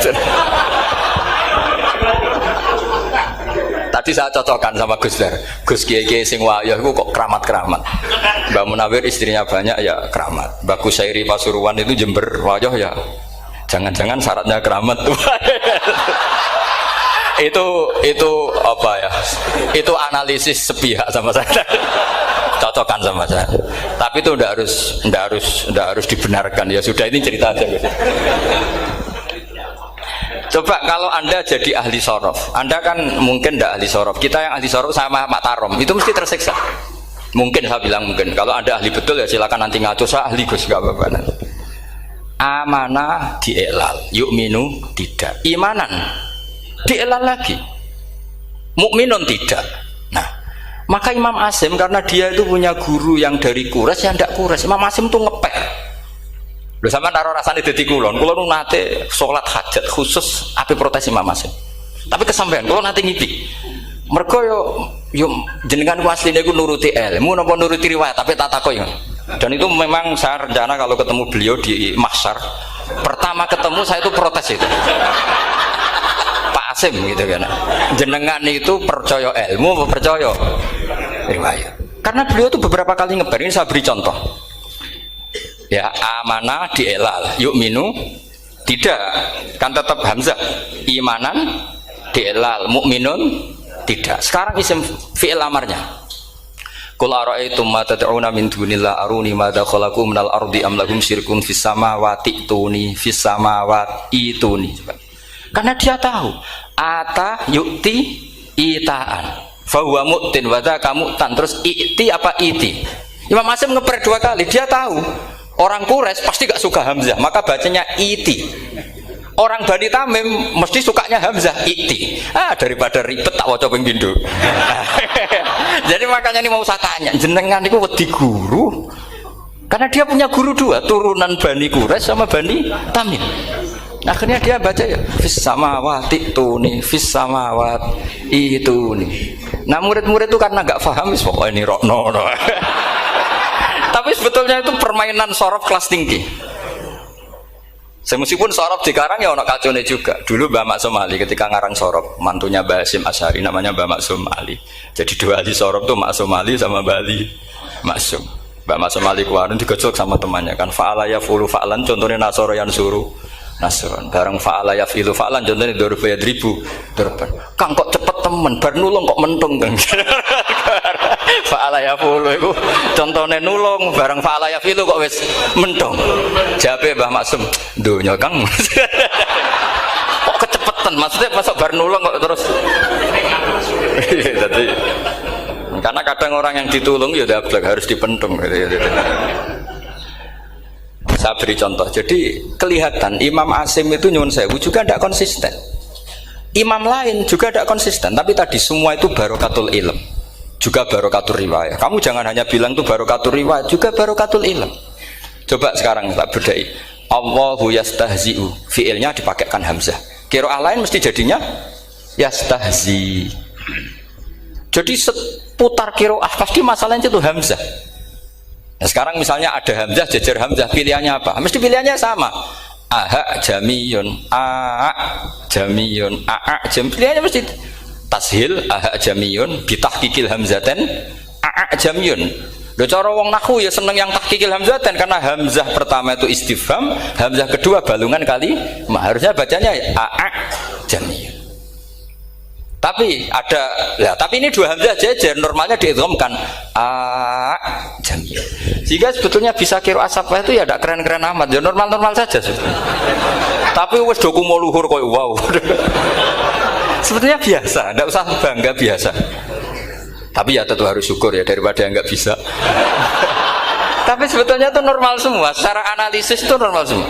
Tadi saya cocokkan sama Gus Dar. Gus Kiai sing wayah itu kok keramat-keramat. Mbak Munawir istrinya banyak ya keramat. Mbak Kusairi Pasuruan itu Jember wayah ya. Jangan-jangan syaratnya keramat tuh. itu apa ya? Itu analisis sepihak sama saya. Cocokkan sama saya. Tapi itu ndak harus dibenarkan ya. Sudah ini cerita aja Gus. Coba kalau Anda jadi ahli sorof, Anda kan mungkin tidak ahli sorof. Kita yang ahli sorof sama Pak Tarom itu mesti tersiksa. Mungkin saya bilang mungkin. Kalau Anda ahli betul ya silakan nanti ngaco. Saya ahli Gus, nggak apa-apa. Amanah dielal, yu'minu tidak. Imanan dielal lagi, mukminun tidak. Nah, maka Imam Asim karena dia itu punya guru yang dari Quraisy yang tidak Quraisy. Imam Asim tuh ngepek. Lho sampean karo rasane dadi kulon nate salat hajat khusus ape protes Imam Asim. Tapi kesampean kula nate ngipi. Mergo yo jenengan ku asline ku nuruti ilmu napa nuruti riwayat tapi tak takoki. Dan itu memang saya rencana kalau ketemu beliau di mahsyar, pertama ketemu saya itu protes itu. Pak Asim gitu kan. Jenengan itu percaya ilmu apa percaya riwayat? Karena beliau itu beberapa kali ngebar, ini saya beri contoh. Ya amanah dielal, yu'minu tidak, kan tetap hamzah. Imanan dielal, mukminun tidak. Sekarang isim fi'il amarnya. Qul ara'aytum ma tad'una min dunillah aruni madza khalaqu minal ardi am lahum syirkun fis samawati tuni fis samawati tuni. Karena dia tahu ata yu'ti itaan fa huwa mu'tin wa dzaka mu'tan. Terus i'ti apa iti? Imam Asim ngeper dua kali, dia tahu orang Quraisy pasti gak suka hamzah, maka bacanya iti. Orang Bani Tamim mesti sukanya hamzah, iti. Daripada ribet tak waca ping pindho. Jadi makanya ini mau saya tanya, jenengan itu wedi guru? Karena dia punya guru dua, turunan Bani Quraisy sama Bani Tamim. Akhirnya dia baca ya fis samawati tuni fis samawati tuni. Nah murid-murid itu karena gak paham, pokoknya ini rokno. Tapi sebetulnya itu permainan sorof kelas tinggi. Meskipun sorof dikarang ya ono kacone juga. Dulu Mbak Maksum Ali ketika ngarang sorof, mantunya Mbak Hasyim Asy'ari namanya Mbak Maksum Ali. Jadi dua ahli sorof tuh Maksum Ali sama Mbak Ali Maksum. Mbak Maksum Ali kemarin digojok sama temannya kan. Fa'ala yafulu fa'lan, contohnya nasoro yang suruh nasron. Bareng fa'ala yafilu fa'lan, contohnya dorba yadribu dorban. Kang kok cepet temen, bar nulung kok mentung kan. Fa'ala yafulu itu contohnya nulung, bareng fa'ala yafilu kok wis mentung. Jawabe Mbah Maksum, donya Kang. Kok kecepetan, maksudnya masuk bar nulung kok terus. Jadi karena kadang orang yang ditulung ya dablek harus dipentung gitu. Saya beri contoh. Jadi kelihatan Imam Asim itu nyuwun sewu juga tidak konsisten. Imam lain juga tidak konsisten. Tapi tadi semua itu barokatul ilm, juga barokatul riwayat. Kamu jangan hanya bilang itu barokatul riwayat, juga barokatul ilm. Coba sekarang tak bedai. Allahu yastahzi'u, fiilnya dipakaikan hamzah. Qiraah lain mesti jadinya yastahzi. Jadi seputar qiraah pasti masalahnya itu hamzah. Nah, sekarang misalnya ada hamzah jejer hamzah, pilihannya apa? Mesti pilihannya sama. Aha jamiyun, a jamiyun, a jam. Pilihannya mesti tashil aha jamiyun, bitahqiqil hamzaten a jamiyun. Lho cara wong nahwu ya seneng yang tahqiqil hamzaten karena hamzah pertama itu istifham, hamzah kedua balungan kali, harusnya bacanya a jamiyun. Tapi ada, ya, tapi ini dua hamzah jejer, normalnya diidghamkan a jamiyun. Sehingga sebetulnya bisa qiraah sabah itu ya tidak keren-keren amat, ya normal-normal saja sebetulnya. Tapi wis do kumo luhur koyo wow. Sebetulnya biasa, tidak usah bangga, biasa. Tapi ya tentu harus syukur ya daripada yang nggak bisa. Tapi sebetulnya itu normal semua, secara analisis itu normal semua.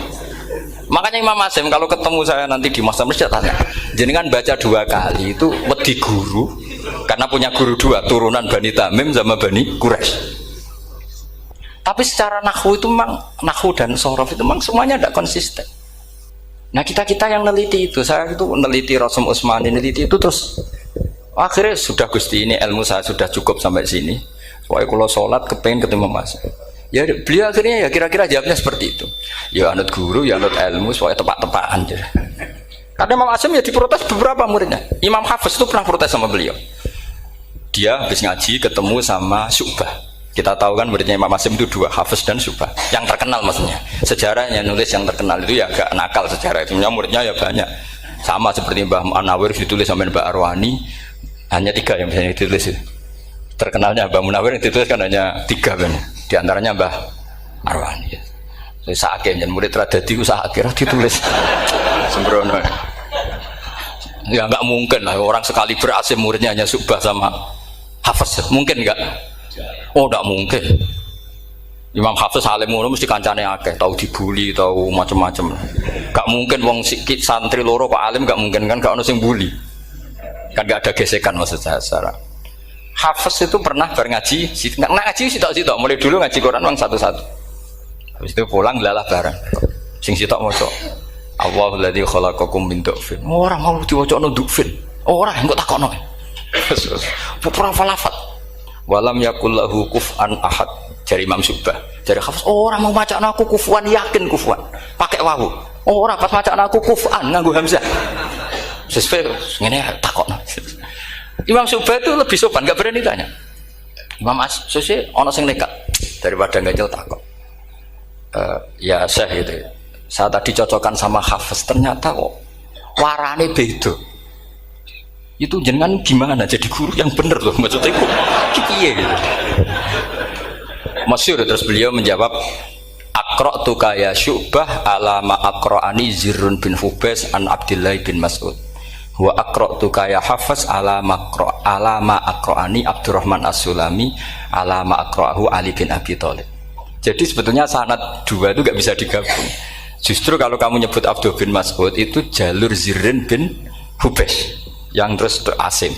Makanya Imam Asim kalau ketemu saya nanti di masa mesti tanya, jenengan baca dua kali itu wedi guru karena punya guru dua, turunan Bani Tamim sama Bani Quraisy. Tapi secara nahwu itu memang nahwu dan sorof itu memang semuanya tidak konsisten. Nah kita yang neliti itu, saya itu neliti Rasul Utsmani, neliti itu terus akhirnya sudah Gusti ini ilmu saya sudah cukup sampai sini. Pokoknya kalau sholat kepengen ketemu Mas. Ya beliau akhirnya ya kira-kira jawabnya seperti itu. Ya anut guru, ya anut ilmu, soalnya tepak-tepakan. Karena Imam Asim ya diprotes beberapa muridnya. Imam Hafiz itu pernah protes sama beliau. Dia habis ngaji ketemu sama Syu'bah. Kita tahu kan muridnya Imam Asim itu dua, Hafiz dan Syu'bah. Yang terkenal maksudnya. Sejarahnya nulis yang terkenal itu ya agak nakal sejarah itu. Muridnya ya banyak. Sama seperti Mbah Munawir ditulis sama Mbah Arwani. Hanya 3 yang bisa ditulis itu. Terkenalnya Mbah Munawir yang ditulis kan hanya 3 kan. Di antaranya Mbah Arwani. Saya sakit dan murid tradadi usaha akhirnya ditulis sembrono. Ya nggak mungkin lah orang sekali berasim muridnya hanya Syu'bah sama Hafiz. Mungkin nggak? Oh nggak mungkin. Imam Hafiz alim ngono mesti kancane akeh, tahu dibully, tahu macam-macam. Nggak mungkin wong sikit santri loro kok alim, nggak mungkin kan, nggak ono sing bully. Kan nggak ada gesekan maksud saya secara. Hafiz itu pernah ngaji, nggak ngaji sitok-sitok, mulai dulu ngaji Quran orang satu-satu. Habis itu pulang lalah bareng. Sing sitok maca. Allahul ladzi khalaqakum min du'fin. Ora mau diwacana du'fin. Ora engko takokno. Ora falafat. Walam yakul lahu kuf'an ahad. Jari Imam Syu'bah. Jari Hafiz, ora mau macakno aku kufuan, yakin kufuan. Pakai wawu. Ora pas macakno aku kuf'an nganggo hamzah. Sesuai ngene takokno. Imam Syu'bah itu lebih sopan, enggak berani tanya. Imam Asy'ari ana sing nekat daripada ngajel takok. Ya Syekh gitu. Saya tadi cocokkan sama Hafiz, ternyata kok warane beda. Itu jenengan gimana jadi guru yang bener loh, maksudnya itu piye gitu. Masyhur terus beliau menjawab, Aqra'tu ya Syu'bah ala ma aqra'ani Zirrun bin Hubais an Abdillah bin Mas'ud. Wa aqra'tu ya Hafiz ala ma aqra'ani Abdurrahman As-Sulami ala ma aqra'ahu Ali bin Abi Thalib. Jadi sebetulnya sanad 2 itu gak bisa digabung. Justru kalau kamu nyebut Abdul bin Mas'ud itu jalur Zirrin bin Hubais yang terus Asim.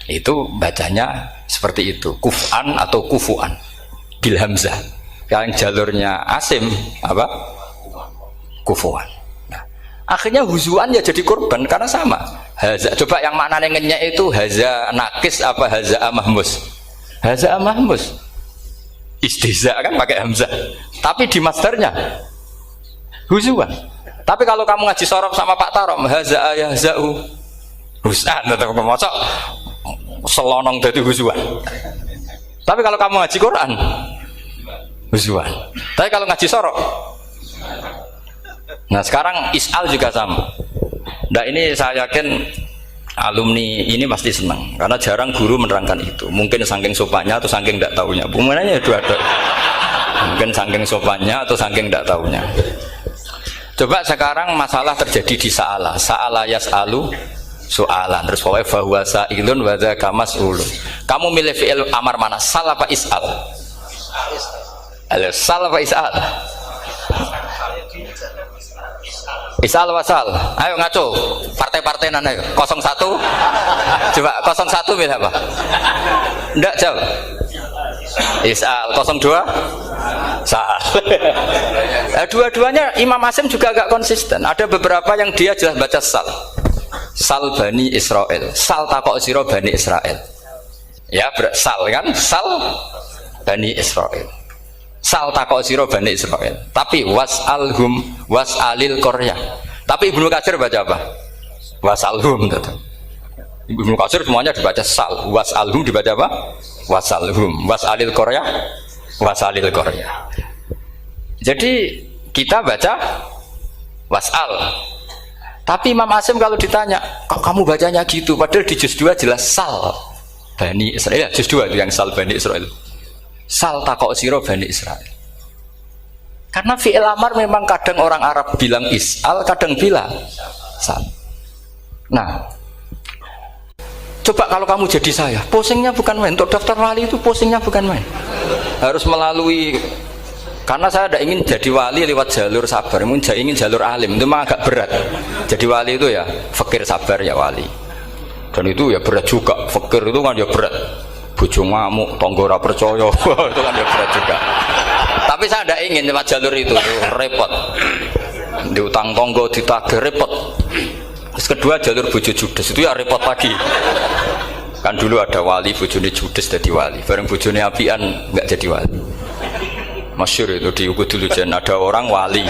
Itu bacanya seperti itu, kuf'an atau kufu'an bil hamzah. Yang jalurnya Asim apa? Kufu'an. Nah, akhirnya huzuan ya jadi korban karena sama. Haza, coba yang maknanya ngenyek itu haza nakis apa haza mahmus? Haza mahmus. Istihza kan pakai hamzah, tapi di masdarnya huzuan. Tapi kalau kamu ngaji sorof sama Pak Tarom, haza yahzau husan atau mosok selonong dari huzuan. Tapi kalau kamu ngaji Quran, huzuan. Tapi kalau ngaji sorof, nah sekarang is'al juga sama. Nah ini saya yakin alumni ini pasti senang karena jarang guru menerangkan itu. Mungkin saking sopannya atau saking tidak tahunya. Bagaimana dua-dua. Mungkin saking sopannya atau saking tidak tahunya. Coba sekarang masalah terjadi di Sa'ala yas'alu soalan. Terus pokoknya fahuwa sa'ilun wa dzaka mas'ulun. Kamu milih fi'il amar mana? Sal apa is'al? Sal apa is'al? Isal wasal, ayo ngaco, partai-partai nana, 01, coba 01 milih apa? Ndak jawab. Isal 02, sal. Dua-duanya Imam Asim juga agak konsisten. Ada beberapa yang dia jelas baca sal, sal Bani Israel, sal takok siro Bani Israel. Ya sal kan, sal Bani Israel. Sal takok siro Bani Israel. Tapi was'alhum was'alil Korea. Tapi Ibnu Katsir baca apa? Was'alhum. Ibnu Katsir semuanya dibaca sal. Was'alhum dibaca apa? Was'alhum. Was'alil Korea. Was'alil Korea. Jadi kita baca was'al. Tapi Imam Asim kalau ditanya, kok kamu bacanya gitu? Padahal di juz 2 jelas sal Bani Israel. Juz 2 itu yang sal Bani Israel. Sal takok siro Bani Israel. Karena fi'il amar memang kadang orang Arab bilang is'al, kadang bilang sal. Nah, coba kalau kamu jadi saya, pusingnya bukan main. Untuk daftar wali itu pusingnya bukan main. Harus melalui, karena saya tidak ingin jadi wali lewat jalur sabar, ingin jalur alim, itu memang agak berat. Jadi wali itu ya fakir sabar ya wali. Dan itu ya berat juga, fakir itu kan ya berat. Bojo ngamuk, tonggo ora percaya, itu kan ya berat juga. Tapi saya tidak ingin lewat jalur itu repot. Diutang tonggo, ditagih repot. Terus kedua jalur bojo judes itu ya repot lagi. Kan dulu ada wali bojone judes jadi wali, bareng bojone apian nggak jadi wali. Masyhur itu di Ubudul Ujian, ada orang wali,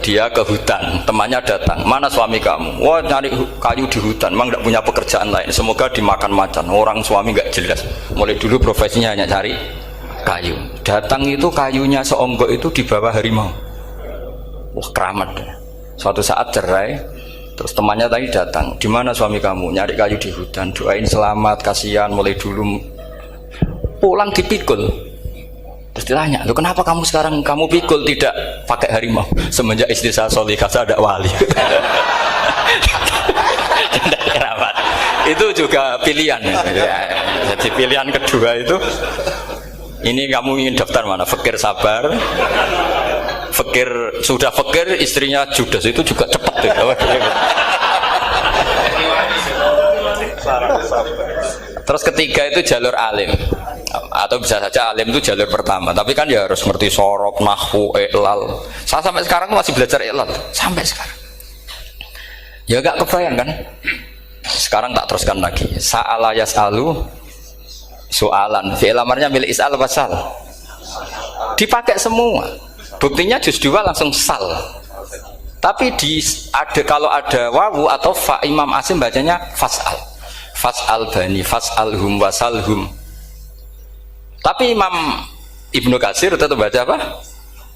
dia ke hutan, temannya datang, mana suami kamu? Wah, nyari kayu di hutan, memang tidak punya pekerjaan lain, semoga dimakan macan. Orang suami nggak jelas, mulai dulu profesinya hanya cari kayu. Datang itu kayunya seonggok itu di bawah harimau. Wah, keramat. Suatu saat cerai, terus temannya tadi datang, di mana suami kamu? Nyari kayu di hutan, doain selamat, kasihan, mulai dulu. Pulang dipikul. Terus ditanya, loh kenapa kamu sekarang kamu pikul tidak pakai harimau? Semenjak istri saya solihah, saya ada wali. Keramat. Itu juga pilihan. Jadi pilihan kedua itu, ini kamu ingin daftar mana? Fakir sabar, fakir sudah fakir, istrinya judes, itu juga cepat. Terus ketiga itu jalur alim, atau bisa saja alim itu jalur pertama, tapi kan ya harus ngerti sorok, nahwu, i'lal. Saya sampai sekarang masih belajar i'lal sampai sekarang. Ya gak kebayang kan? Sekarang tak teruskan lagi. Sa'ala yas'alu soalan, fi'il amarnya milik is'al wasal, dipakai semua. Buktinya juz 2 langsung sal. Tapi kalau ada wawu atau fa, Imam Asim bacanya fas'al. Fas'al bani, fas'alhum wasalhum. Tapi Imam Ibnu Katsir tetap baca apa?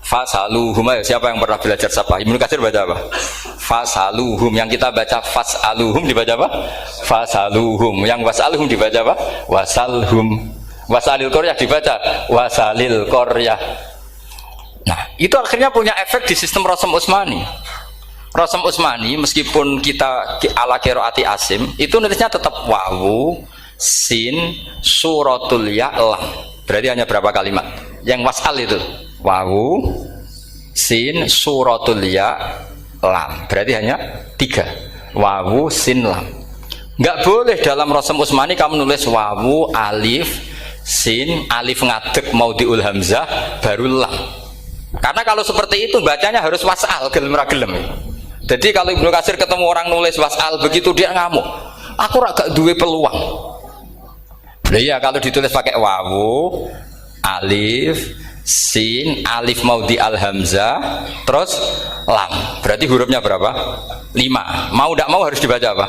Fasaluhum. Siapa yang pernah belajar siapa? Ibnu Katsir baca apa? Fasaluhum. Yang kita baca fas'aluhum dibaca apa? Fasaluhum. Yang wasalhum dibaca apa? Wasalhum. Wasalil Qaryah dibaca wasalil Qaryah. Nah, itu akhirnya punya efek di sistem Rasam Utsmani. Rasam Utsmani meskipun kita ala qiraati Asim itu nulisnya tetap wawu, sin, suratul ya, lam. Berarti hanya berapa kalimat? Yang wasal itu wawu, sin, suratul ya, lam. Berarti hanya 3. Wawu, sin, lam. Nggak boleh dalam Rasam Utsmani kamu nulis wawu, alif, sin, alif ngadeg maudhi'ul hamzah baru lam. Karena kalau seperti itu bacanya harus wasal, gelem ra gelem. Jadi kalau Ibnu Katsir ketemu orang nulis wasal begitu dia ngamuk. Aku gak duwe peluang. Iya, kalau ditulis pakai wawu, alif, sin, alif maudhi al hamzah, terus lam. Berarti hurufnya berapa? 5. Mau tidak mau harus dibaca apa?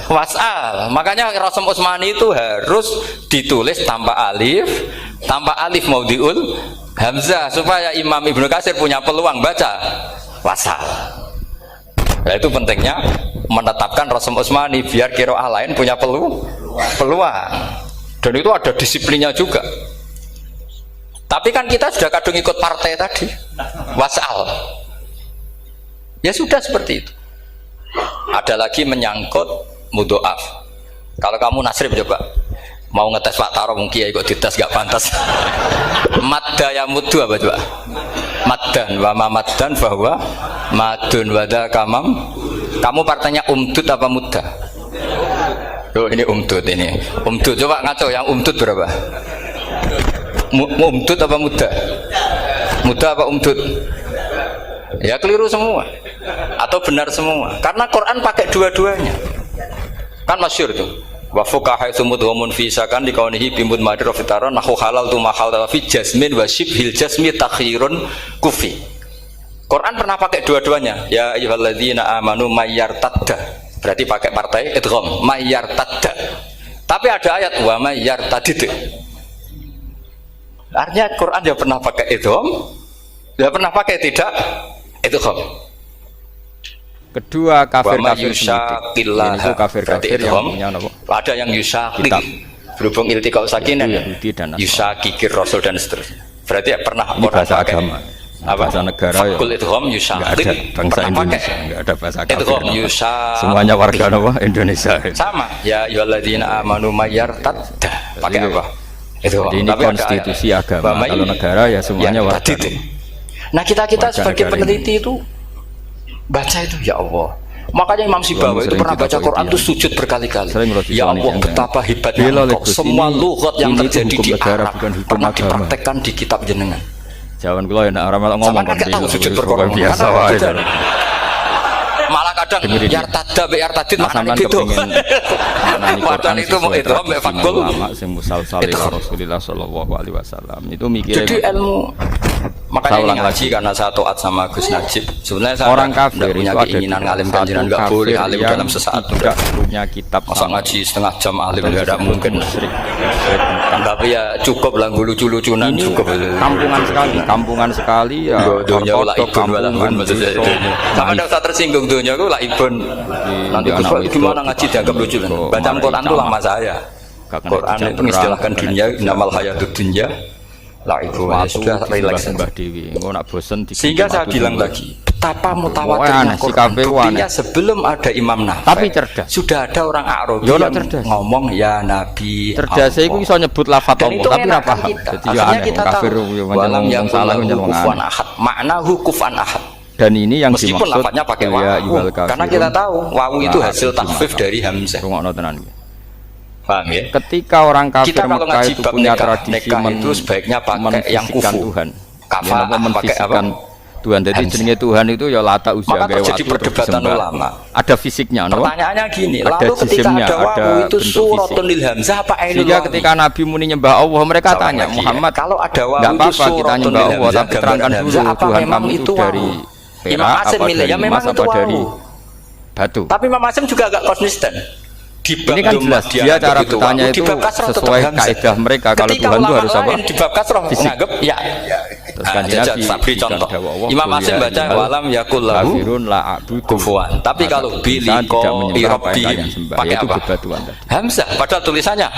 Wasal. Makanya Rasam Utsmani itu harus ditulis tanpa alif maudhiul hamzah supaya Imam Ibnu Katsir punya peluang baca wasal. Nah, itu pentingnya menetapkan Rasam Utsmani biar qiraah lain punya peluang. Dan itu ada disiplinnya juga. Tapi kan kita sudah kadung ikut partai tadi, wasal. Ya sudah seperti itu. Ada lagi menyangkut mudhoaf. Kalau kamu nasrib coba mau ngetes Pak Taro mungkin ya ikut dites gak pantas. Madda ya mudhu apa coba? Maddan wa ma maddan bahwa madun wada kamam. Kamu partainya umdud apa mudda? Oh, ini umdud ini. Umdud coba ngaco, yang umdud berapa? Umdud apa mudda? Mudda apa umdud? Ya keliru semua atau benar semua. Karena Quran pakai dua-duanya. Kan masyhur tuh. Wa fuqaha mudhamun fi sakan di kaunihi bimud madir fitara nahu halal tu mahal fi jasmin wa shibhil jasmi takhirun kufi. Quran pernah pakai dua-duanya. Ya ayyuhalladzina amanu mayyartadda. Berarti pakai partai idgham mayyartadda. Tapi ada ayat wa mayyartadid. Artinya Quran dia pernah pakai idgham, dia pernah pakai tidak idgham. Kedua kafir-kafir itu kafir-kafir yang punya apa? Ada yang yusaqik berhubung iltiqa sakinah yusaqikir rasul dan seterusnya. Berarti pernah ini bahasa agama. Bahasa negara ya. Fakul idgham yusaqik. Bangsa Indonesia enggak ada bahasa kafir. Idgham yusaqik. Semuanya warga apa? Indonesia. Sama. Ya ayyuhalladzina amanu mayyartadda. Pakai apa? Itu. Ini konstitusi agama. Kalau negara ya semuanya warga. Nah, kita sebagai peneliti itu baca itu ya Allah. Makanya Imam Sibawi itu pernah baca Quran itu sujud berkali-kali. Ya Allah, betapa hebatnya Engkau. Semua lughat yang terjadi di Arab pernah dipraktekkan di kitab jenengan. Jawan kula nek ora melok ngomong kan tahu sujud berkorban biasa wae. Malah kadang yartada be yartadid maknane beda. Padahal itu mau itu mbek fakul sing musalsal Rasulullah sallallahu alaihi wasallam. Itu mikire. Jadi ilmu Makanya ini ngaji karena saya taat sama Gus Najib. Sebenarnya saya orang kafir punya itu keinginan ada ngalim kanjiran, nggak boleh alim dalam sesaat. Tidak punya kitab. Masa ngaji setengah jam alim tidak mungkin. Tapi ya cukup lah lucu-lucunan cukup. Kampungan sekali ya. Dunia lah ibun walahun maksudnya. Sama ada usah tersinggung dunia itu lah ibun. Nanti gimana ngaji dianggap lucu kan? Baca Quran itu lama saya. Quran itu mengistilahkan dunia, namal hayatud dunya. Lah itu sudah relax sehingga saya bilang lagi betapa mutawatirnya Quran. Buktinya sebelum ada Imam Nafi tapi cerdas sudah ada orang Arabi yang ngomong ya Nabi cerdas itu bisa nyebut lafaz Allah tapi apa akhirnya kita tahu walam yang salah kufan ahad maknahu kufan ahad dan ini yang meskipun lafaznya pakai wawu karena kita tahu wawu itu hasil takhfif dari hamzah. Paham ya? Ketika orang kafir Mekah itu punya tradisi itu sebaiknya pakai yang kufu Tuhan. Kafir memfisikan Tuhan. Jadi jenenge Tuhan itu ya lata usia gaya waktu perdebatan ulama. Ada fisiknya, no? Pertanyaannya gini, lalu ketika ada wawu itu suratul lil hamzah apa ainul sehingga ketika Nabi muni nyembah Allah mereka tanya Muhammad kalau ada wawu itu suratul lil hamzah tapi terangkan dulu Tuhan kamu itu dari perak apa dari emas apa dari batu. Tapi Imam Asim juga agak konsisten. Ini kan jelas dia cara bertanya itu sesuai kaidah mereka. Kalau Tuhan itu harus apa? Di bab kasroh menganggap ya. Terus kan Nabi contoh. Imam Asim baca walam yakul lahu kufuwan. Tapi kalau biliko irobi pakai apa? Hamzah. Padahal tulisannya.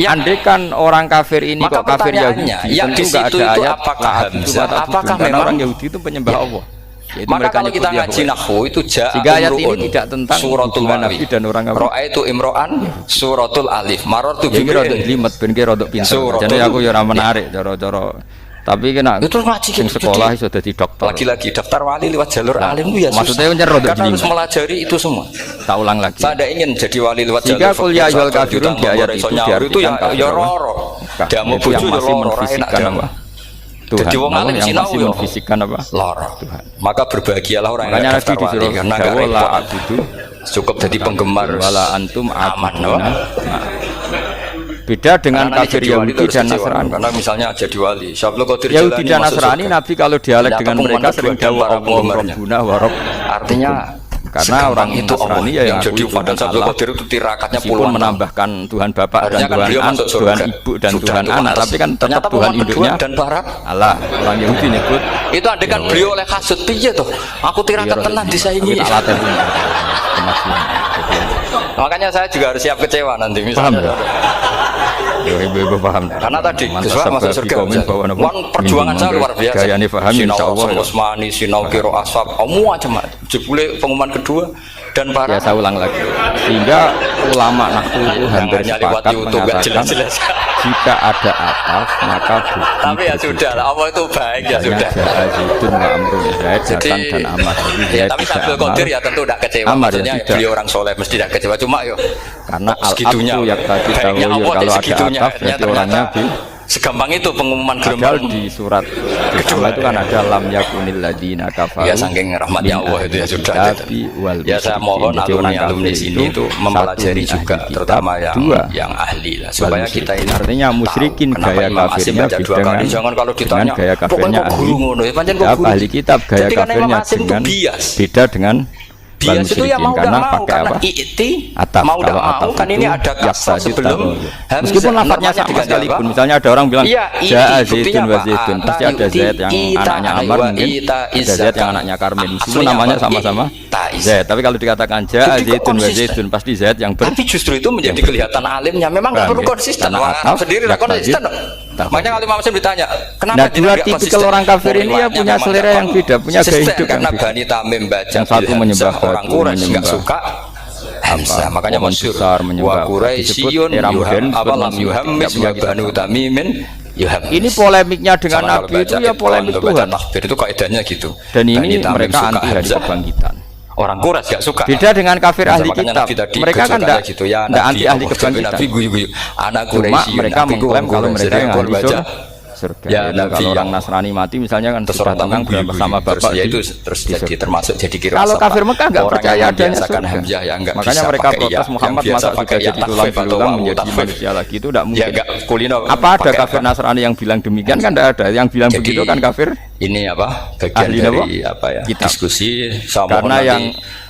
Andai kan orang kafir ini kok kafir Yahudi, yang di situ itu apakah Hamzah? Apakah memang orang Yahudi itu penyembah Allah? Yaitu maka kalau kita ngaji nahwu itu jika ayat ini tidak tentang suratul Nabi dan orang Ra'aitu imro'an suratul alif marartu bi limat ben ki rodok pinter. Jadi aku ya ora menarik cara-cara. Tapi kena itu ngaji sing sekolah iso dadi dokter. Lagi-lagi daftar wali lewat jalur alim itu ya maksudnya nyerot karena harus melajari itu semua. Tak ulang lagi. Saya ingin jadi wali lewat jalur. Jika kuliah jual kafirun di ayat itu ya roro. Dia mau bojo ya roro enak. Tuhan, jadi wong alim sinau yo memfisikkan apa? Lara Tuhan. Maka berbahagialah orang yang daftar wali karena gak repot itu cukup jadi penggemar wala antum aman. Beda dengan kafir Yahudi dan Nasrani. Karena misalnya jadi wali, Syablu Qadir Yahudi dan Nasrani Nabi kalau dialek dengan mereka sering dawa Rabbuna warab. Artinya karena orang itu Nasrani ya yang jadi pada Syablu Qadir itu tirakatnya puluhan menambahkan Tuhan Bapak dan Tuhan Ibu dan Tuhan Anak, tapi kan tetap Tuhan induknya dan barat Allah. Orang Yahudi nyebut itu andekan beliau oleh kasut piye toh aku tirakat tenan disaingi. Makanya saya juga harus siap kecewa nanti misalnya. Ibu paham. Karena tadi Gus masuk surga. Perjuangan saya luar biasa. Gayane paham insyaallah. Utsmani, Sinau Kiro Ashab, macam-macam. Jebule pengumuman kedua dan para ya saya ulang lagi. Sehingga ulama nahwu itu hampir sepakat mengatakan jika ada atas maka bukti. Tapi ya sudah lah, Allah itu baik ya sudah. Zaidun wa amrun Zaid datang dan amat. Tapi Syabdul Qadir ya tentu tidak kecewa. Maksudnya beliau orang soleh mesti tidak kecewa. Cuma yo karena al-abdu yang tadi tahu kalau ada ataf berarti orangnya segampang itu pengumuman gelombang di surat kedua itu kan ada lam yakunil ladina kafaru ya saking rahmatnya Allah itu ya sudah ya saya mohon alumni sini itu mempelajari juga terutama yang ahli lah supaya kita ini artinya musyrikin gaya kafirnya dengan jangan kalau ditanya gaya kafirnya ahli kitab gaya kafirnya dengan beda dengan bias itu ya mau gak mau karena i'ti mau gak mau kan ini ada kasar sebelum meskipun lafadznya sama sekalipun misalnya ada orang bilang ja'a zaitun wa zaitun pasti ada Zaid yang anaknya Amar mungkin ada Zaid yang anaknya Karmin meskipun namanya sama-sama Zaid tapi kalau dikatakan ja'a zaitun wa zaitun pasti Zaid yang tapi justru itu menjadi kelihatan alimnya memang gak perlu konsisten sendiri lah konsisten. Makanya kalau Imam Muslim ditanya, kenapa dua tipikal orang kafir ini ya punya selera yang beda, punya gaya hidup karena Bani Tamim baca yang satu menyembah orang Quraisy enggak suka Hamzah, makanya masyhur wa Quraisyun apalam yuham wa Banu Tamimin yuham. Ini polemiknya dengan Nabi itu ya polemik Tuhan. Itu kaidahnya gitu. Dan ini mereka anti hari kebangkitan. Orang Quraisy gak suka. Beda dengan kafir ahli kitab. Mereka kan enggak gitu ya, anti ahli kebangkitan. Anak Quraisy mereka mengklaim kalau mereka yang ahli surga. Ya, Kalau orang Nasrani mati misalnya kan sudah tenang bersama bapak ya itu terus jadi termasuk jadi kira. Kalau kafir Mekah enggak percaya adanya surga. Hamzah ya enggak makanya bisa mereka protes ya, Muhammad masa sudah jadi tulang belulang menjadi manusia lagi itu tidak mungkin. Ya, apa ada kafir Nasrani yang bilang demikian kan tidak ada. Yang bilang jadi, begitu kan kafir. Ini apa? Bagian dari apa ya? Diskusi sama karena yang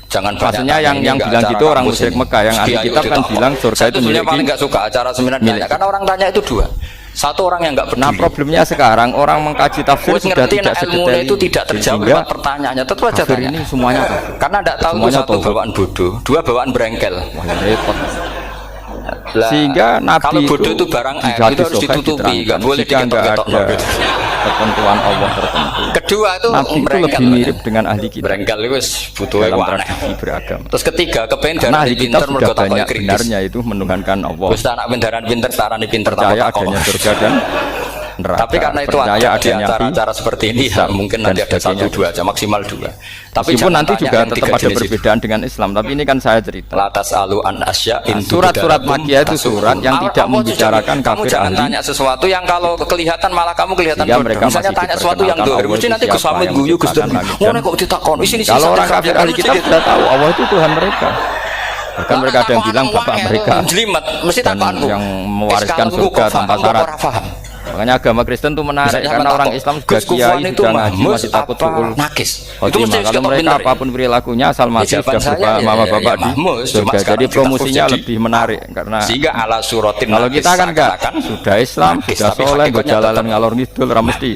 jangan maksudnya yang bilang gitu orang musyrik Mekah yang ahli kitab kan bilang surga itu milik paling nggak suka acara seminar tanya karena orang tanya itu dua. Satu orang yang nggak peduli. Nah problemnya sekarang orang mengkaji tafsir sudah tidak sedetail itu tidak terjawab pertanyaannya tetap aja tanya. Ini semuanya karena tidak tahu itu satu bawaan bodoh, dua bawaan berengkel. Repot. Sehingga Nabi kalau bodoh itu barang itu harus ditutupi, nggak boleh diketok-ketok gitu. Ketentuan Allah tertentu. Kedua itu Nabi itu lebih mirip dengan ahli kitab. Berengkel itu butuh tradisi beragama. Terus ketiga kepengen karena ahli kitab sudah banyak benarnya itu menuhankan Allah. Terus anak pinter tarani pinter percaya adanya surga dan neraka. Tapi karena itu ada di acara seperti ini ya mungkin nanti ada 1-2 aja maksimal 2. Tapi meskipun nanti juga tetap ada perbedaan dengan Islam. Tapi ini kan saya cerita. Latas alu an asya. Surat-surat Makkiyah itu surat yang tidak membicarakan kafir ahli. Kamu jangan tanya sesuatu yang kalau kelihatan malah kamu kelihatan bodoh. Misalnya tanya sesuatu yang dohir, mesti nanti Gus Hamid guyu Gus Dan. Ngono kok ditakon. Kalau orang kafir ahli kita sudah tahu Allah itu Tuhan mereka. Bahkan mereka ada yang bilang bapak mereka. Dan yang mewariskan surga tanpa syarat. Makanya agama Kristen itu menarik karena orang Islam sudah kiai sudah ngaji masih takut suul nakis. Itu kalau mereka apapun perilakunya asal mati sudah berupa mama bapak di surga. Jadi promosinya lebih menarik karena sehingga ala suratin. Kalau kita kan enggak sudah Islam sudah soleh berjalanan ngalor ngidul ramesti.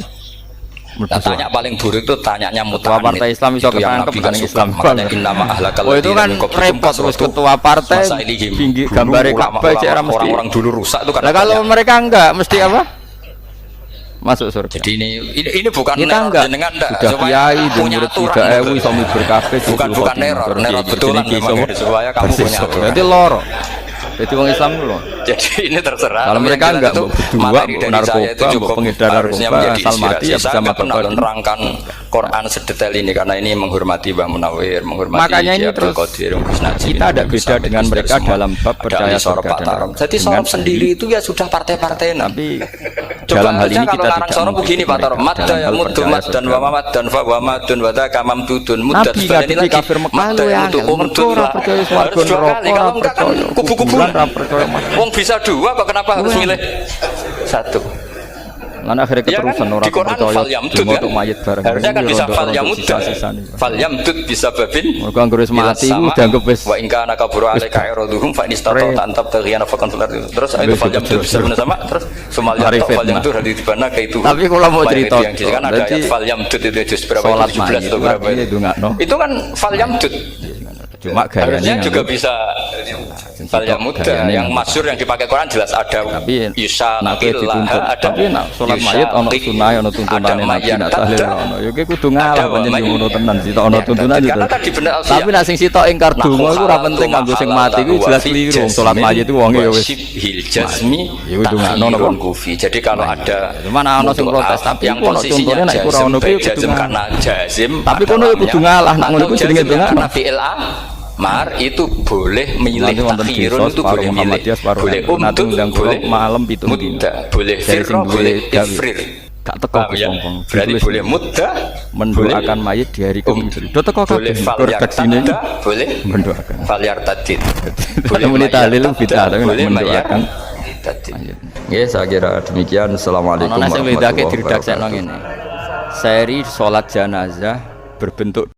Tanya paling buruk itu tanyanya ketua partai Islam itu ketangkep bukan Islam. Oh itu kan repot terus ketua partai tinggi gambar Ka'bah orang dulu rusak itu kan. Kalau mereka enggak mesti apa? Masuk surga. Jadi ini bukan kita enggak sudah kiai murid tidak ewu suami berkafe bukan neror betulan supaya kamu punya aturan. Jadi loro. Jadi orang Islam dulu. Jadi ini terserah. Kalau mereka enggak berdua narkoba, pengedar narkoba, asal mati ya bisa menerangkan Quran sedetail ini karena ini menghormati Mbah Munawir, menghormati makanya ini terus kita ada beda dengan mereka dalam bab percaya surga dan neraka. Jadi sorop sendiri itu ya sudah partai-partai. Tapi dalam hal ini kita tidak sorop begini Pak Tor. Madda ya muddu dan wa madan fa wa madun wa dzaka mamdudun muddat. Nabi lagi kafir Mekah lu ya ora percaya swarga neraka. Kubu-kubu wong bisa dua kok kenapa harus milih satu? Lan akhirnya keterusan orang percaya untuk mayit bareng. Harusnya kan bisa fal yamdud bisa babin. Mergo anggere mati iku dianggap wis wa in kana kaburu alaika iraduhum fa inistata tantab taghiyana faqan fil ardi. Terus itu fal yamdud bisa sama terus semal yamdud hadits dibana ke itu. Tapi kalau mau cerita kan ada ayat fal yamdud itu juz berapa 17 atau berapa itu kan fal yamdud. Cuma gayanya juga bisa fal muda yang masyhur yang dipakai Quran jelas ada Yusa nakillah ada tapi salat mayit ono sunah ono tuntunane Nabi nak tahlil ono ya ki kudu ngalah pancen ngono tenan sih ono tuntunan itu tapi nek sing sitok ingkar donga iku ora penting kanggo sing mati iku jelas keliru salat mayit itu wonge ya wis hiljazmi ya kudu ngono kufi jadi kalau ada cuman ono sing protes tapi yang ono contohnya nek ora ono kuwi kudu karena jazim tapi kono kudu ngalah nek ngono kuwi jenenge donga fi'il Mar itu boleh milih takhirun itu boleh milih boleh boleh malam itu muda boleh firro boleh ifrir gak teko sombong berarti boleh muda mendoakan mayit di hari kemudian do teko kabeh redaksine boleh mendoakan falyar tadid boleh muni tahlil bid'ah tapi mendoakan nggih saya kira demikian. Assalamualaikum warahmatullahi wabarakatuh. Seri salat jenazah berbentuk